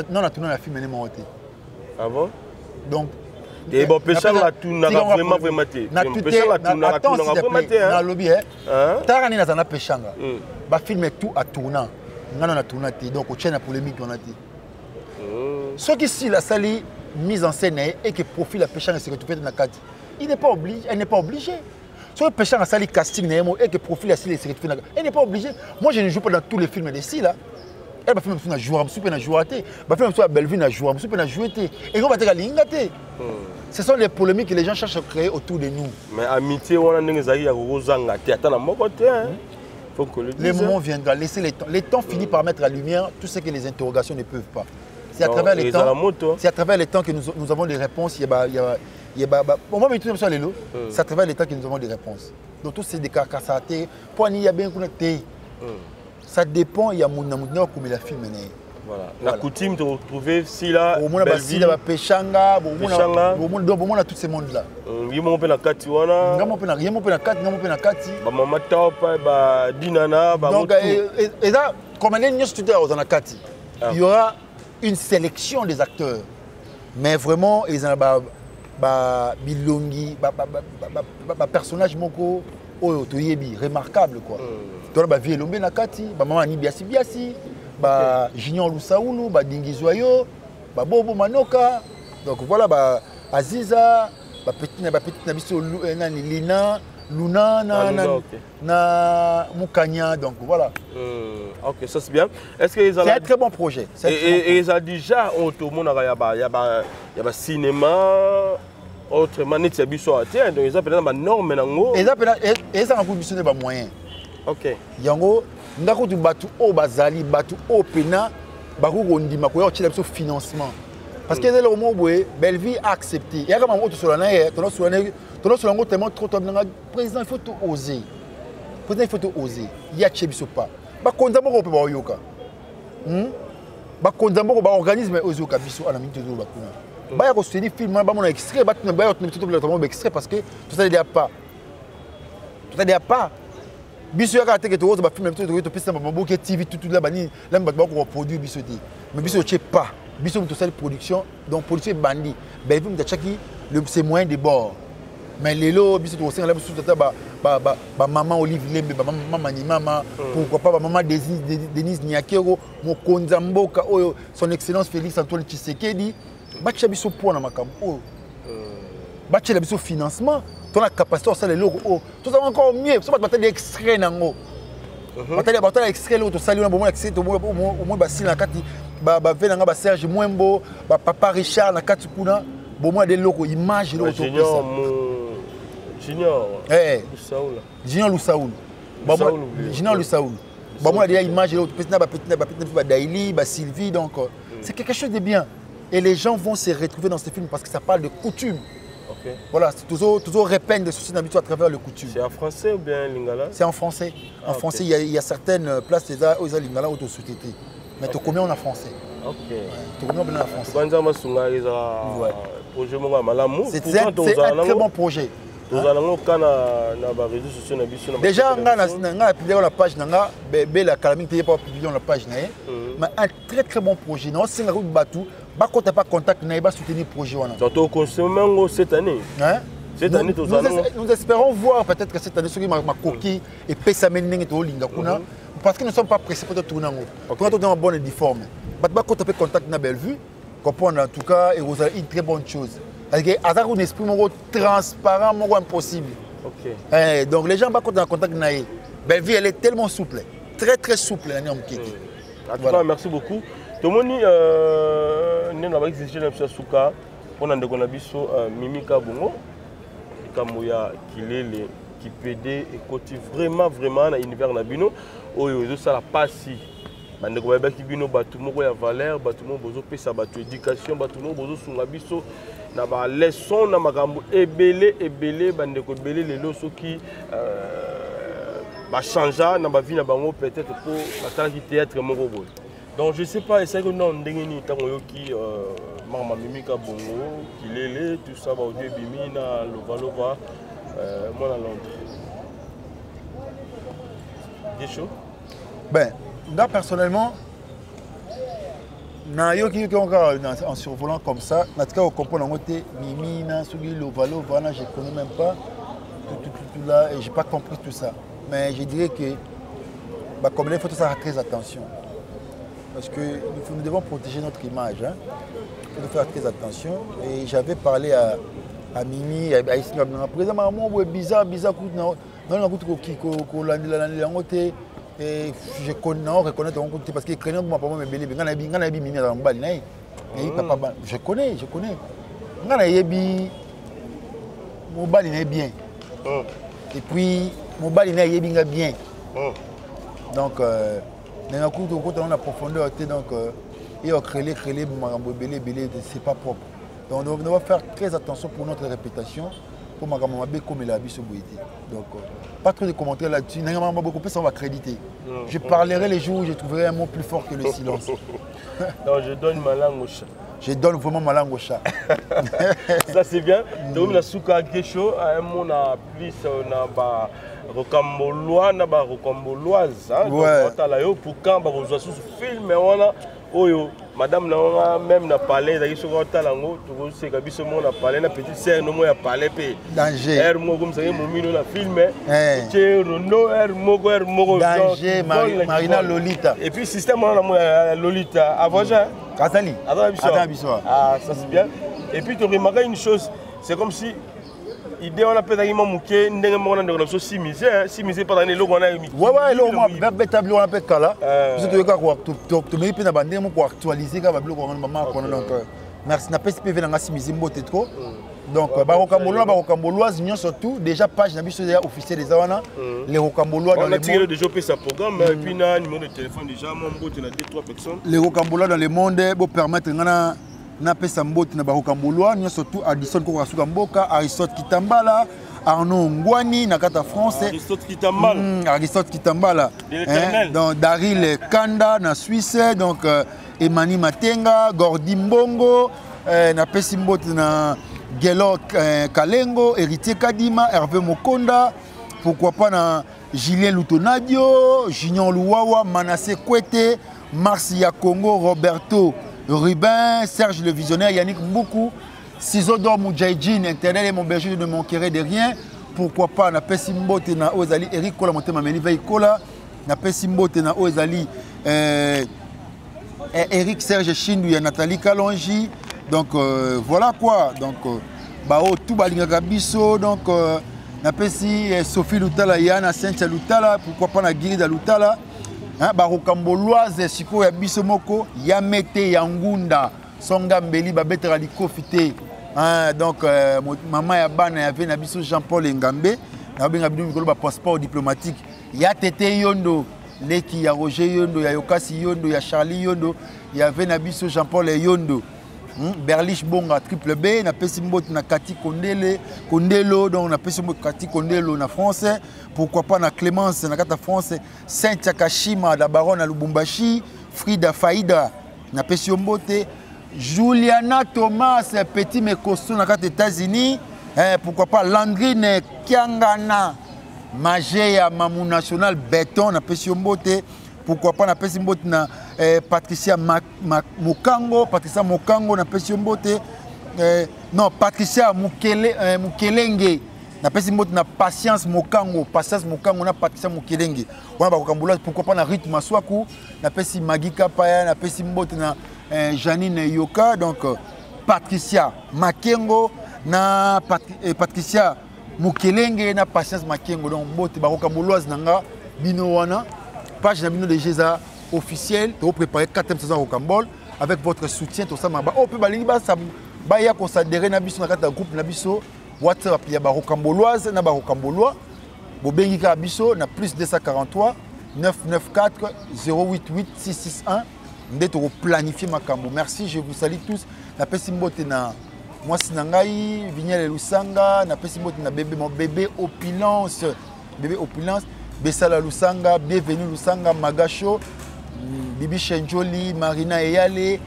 non na tourner la film ne monté. Ah bon? Donc Et bon, péchant là, tout n'a vraiment vraiment été. Péchant là, tout n'a vraiment été. Dans le lobby, Tarani n'a pas péchant. Bah filmer tout à tournant. On a tourné donc au tient polémique on a dit. Ce qui si la sali mise en scène et que profil la péchant se retrouve dans la carte. Il n'est pas obligé, elle n'est pas obligée. Si le péchant a sali casting et que profil la sali se retrouve dans la carte. Elle n'est pas obligée. Moi je ne joue pas dans tous les films de si là. Elle va faire un joueur, je suis un joueur, je vais faire un Belleville, je suis un joueur. Et on va te gagner. Ce sont les polémiques que les gens cherchent à créer autour de nous. Mais amitié, on a des amis à Rosanga. Attends, à mon côté. Faut que le moment viendra, laisser le temps. Le temps finit par mettre à lumière tout ce que les interrogations ne peuvent pas. C'est à travers les temps. C'est à travers les temps que nous avons des réponses. C'est à travers les temps que nous avons des réponses. Donc tous ces décarcassatés, pour il y a bien qu'on ça dépend, il y a mon amour comme il a filmé. Voilà. La coutume de retrouver si là. Au moins, il y a Péchanga, on a tous ces mondes-là. Il y a la Katiwana. Il y a la Kati. Maman Taupa, Dinana. Donc, et là, comme on est dans la Kati, il y aura une sélection des acteurs. Mais vraiment, ils ont Bilongi, personnage moko. Oh, remarquable quoi. Donc bah vie lombe na kati, bah maman ni biasi biasi, bah Junior Lusaulu, bah Dingizoyo, bah Bobo Manoka. Donc voilà bah Aziza, bah petite na biso nani Lina, Luna na Mukanya donc voilà. OK, ça c'est bien. Est-ce que c'est un très bon projet. Et ils ont déjà tout le monde il y a cinéma autrement, donc ils appellent ça norme. Ils appellent ça un moyen. Ok. Yango, ndako tu batu o bazali, batu o pena, baku kondima ko yotchela biso financement. Parce que le moment où Belleville a accepté. Il y a comme un autre sur la neige, ton sur tellement trop président il faut tout oser. Président il faut tout oser. Il y a chebiso pas. Ba kondama ko pe ba yoka. Ba kondama ko ba organisme ozoka biso ana minute do bakuna. Bah, il y a des films, il y a des extraits, il y a des extraits parce que tout ça, il n'y a pas. Tout ça, il n'y a pas. Biso ya kate ke to ba film to to pesa ba boke TV tout là bani là ba ko produire biso ti mais biso tche pas biso to sel production donc production bandi ben film de chaki c'est moyen de bord mais lelo biso to senga là biso tata ba maman Olive Lembe ba maman ni mama pourquoi pas ba maman Denise Nyakero mo konza mboka oyo son excellence Félix Antoine Tshisekedi ba tche biso pour na makambo ba tche biso financement. Tu as la capacité de faire les logos. Tu as encore mieux. Tu as des extraits. Tu as des extraits. Tu as des extraits. Tu as des Serge Mwembo, Papa Richard, des logos, images. Junior Lusaoul. Junior Lusaoul. Des images. Sylvie. C'est quelque chose de bien. Et les gens vont se retrouver dans ce film parce que ça parle de coutume. Okay. Voilà, c'est toujours répègne des soucis d'habitude à travers le coutume. C'est en français ou bien lingala? C'est en français. En français, il y a certaines places où il y a lingala ou sous-titré. Mais tu connais en français. Ok. Tu connais en français. C'est un très bon projet. Déjà, on a publié la page, on a publié la page, mais un très très bon projet. On a quand tu n'as pas contact, tu n'as soutenir le projet. Tu as consommé cette année. Cette année, nous espérons voir peut-être que cette année, ce qui m'a coquille et pèse à mener parce que nous ne sommes pas pressés pour tourner. Pour être en bonne et difforme. Quand tu as pas contact dans Bellevue, comprendre en tout cas, et vous avez une très bonne chose. Parce que avoir un esprit transparent, impossible. Okay. Donc les gens ne sont pas en contact avec Bellevue, elle est tellement souple, très très souple. En tout cas, merci beaucoup. Tout le monde nous avons exigé Souka, on a Mimika Bongo, qui pédé et côté vraiment dans l'univers Nabino, où ça la passe. Bandeko ba ki bino batu moko ya valeur batu mo bozo pesa batu éducation batu mo bozo sunga biso na ba leçon na makambo ebele bandeko ebele lelo soki ba changer na ba vie na bango peut-être pour la théâtre moko boy. Donc je sais pas essayer que non ndenge ni tango yoki mama Mimika Bongo kilele tout ça ba audio bimi na lova moi na Londres. C'est chaud. Ben, là, personnellement, En survolant comme ça, je ne connais même pas tout là et je n'ai pas compris tout ça. Mais je dirais que comme il faut faire très attention. Parce que nous devons protéger notre image. Hein. Il faut faire très attention. Et j'avais parlé à Mimi, à Islam. Après, maman, bizarre, et je reconnais ton côté parce que craignant ma maman me belé ngana bi mimi na mbali nai et papa je connais ngana yebi mobali n'est bien et puis mobali n'est yebi nga bien donc na kuto ko on a profondeur donc et au créer mambo belé c'est pas propre donc on doit faire très attention pour notre réputation pour ma maman comme il a biso boité donc pas trop de commentaires là-dessus. Beaucoup plus, on va créditer. Je parlerai les jours où je trouverai un mot plus fort que le silence. Donc je donne ma langue au chat. Je donne vraiment ma langue au chat. Ça c'est bien. Donc on a souka gesho, on a plus on a rocambolois, on a rocamboloise. Ouais. Pour quand on a sous film, on a oyo madame na même na parler da kiso ko talango to se ka biso mo na parler na petite sœur no mo ya parler pe danger er mo comme ça mo mino na filmer che rondo er mo danger Marina Lolita et puis système na mo Lolita avant ça Katali Adam biso ah ça c'est bien et puis tu remarques une chose c'est comme si idée on a peut-être qui manqué ndenge mo na ndeko so simisé pendant les logo on a mis ouais lo mo tableau on a peut kala parce que tu me pe na bande mo ko actualiser ka bablo ko maman ko donc merci na PSPV na simisé mbote trop donc ba rocamboloise union surtout déjà page na biso déjà officiel des awana les rocambolois dans le monde on a tiré déjà pe sa programme et puis na numéro de téléphone déjà mon mbote na 2-3 personnes les rocambolois dans le monde pour permettre ngana na pesa mbote na barokambolois nous surtout Addison ko kasuka mboka Aristote Kitambala Arnaud Ngwani na kata français Aristote Kitambala donc Daryl Kanda na Suisse donc Emani Matenga Gordi Mbongo na pesi mbote na Gelo Kalengo Héritier Kadima Hervé Mokonda pourquoi pas na Julien Lutonadio Junior Luwawa Manassé Kwete Marcia Congo Roberto Rubin, Serge le Visionnaire, Yannick Mboukou, Sizodor Moudjaïdjin, Internet et mon berger, je ne manquerai de rien. Pourquoi pas, na Pessimbo Tena Ozali, Eric Kola, Montema Meni Veikola, na Pessimbo Tena Ozali, Eric Serge Chindou, Nathalie Kalonji. Donc voilà quoi. Donc, tout Balinga Gabiso, donc, na Pessi Sophie Loutala, Yana Cynthia Loutala, pourquoi pas na Guirida Loutala. Barokamboloise siko ya biso moko Yamete Yangunda songa mbeli babetera likofite donc maman ya bana ya vena biso Jean-Paul Ngambe na benga bidu mikolo ba passeport diplomatique ya Tete Yondo leki ya Roger Yondo ya Yokasi Yondo ya Charlie Yondo ya vena biso Jean-Paul Yondo Berlich Bonga triple B na pesi mbote na Kati Kondelo donc na pesi mbote Kati Kondelo na français pourquoi pas na Clémence na kata français Cynthia Kashima la baronne à Lubumbashi Frida Faïda na pesi mbote Juliana Thomas petit mais costaud na kata États-Unis pourquoi pas Landrine Kiangana Magé ya Mamou National Béton na pesi mbote pourquoi pas na pesi mbote na Patricia Mokango na pesi mbote non Patricia Mukelenge na pesi mbote na Patience Mokango na Patricia Mukelenge on ba kokambula pourquoi pas na Rythme Maswaku na pesi Magika Paya na pesi mbote na Janine Yoka donc Patricia Makengo na Patricia Mukelenge na Patience Makengo donc mbote ba kokambulwa nanga bino wana page na bino de Géza officiel pour préparer 4e saison au Cambol avec votre soutien tout ça maba on peut balingi ba ça ba ya ko s'adhérer na biso na kata groupe na biso WhatsApp ya ba rocamboloise na ba rocambolois bo bengi ka biso na plus 243 994 088 661 ndeto ko planifier makambo merci je vous salue tous na pesi mbote na moi sinangai Vignel Lusanga na pesi mbote na bébé mon bébé opulence Bessala Lusanga, bienvenue Lusanga, Magacho, Bibi Chenjoli, Marina Eyale,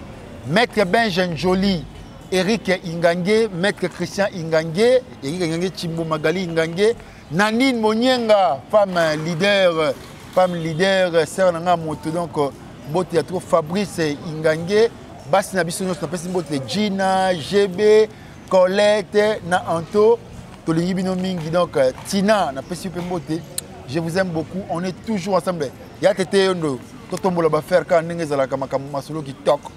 Maître Benjen Joli, Eric Ingange, Maître Christian Ingange, Eric Ingange, Chimbo Magali Ingange, Nanine Monienga, femme leader, sœur Nanga Moto, donc, Botiatro Fabrice Ingange, basi na biso nyonso napesi mbote Gina, GB, Colette, na Anto, tolingi bino mingi donc Tina napesi pe mbote. Je vous aime beaucoup, on est toujours ensemble. Ya tete yondo, totombola ba faire ka ndenge za la kama masolo qui toque.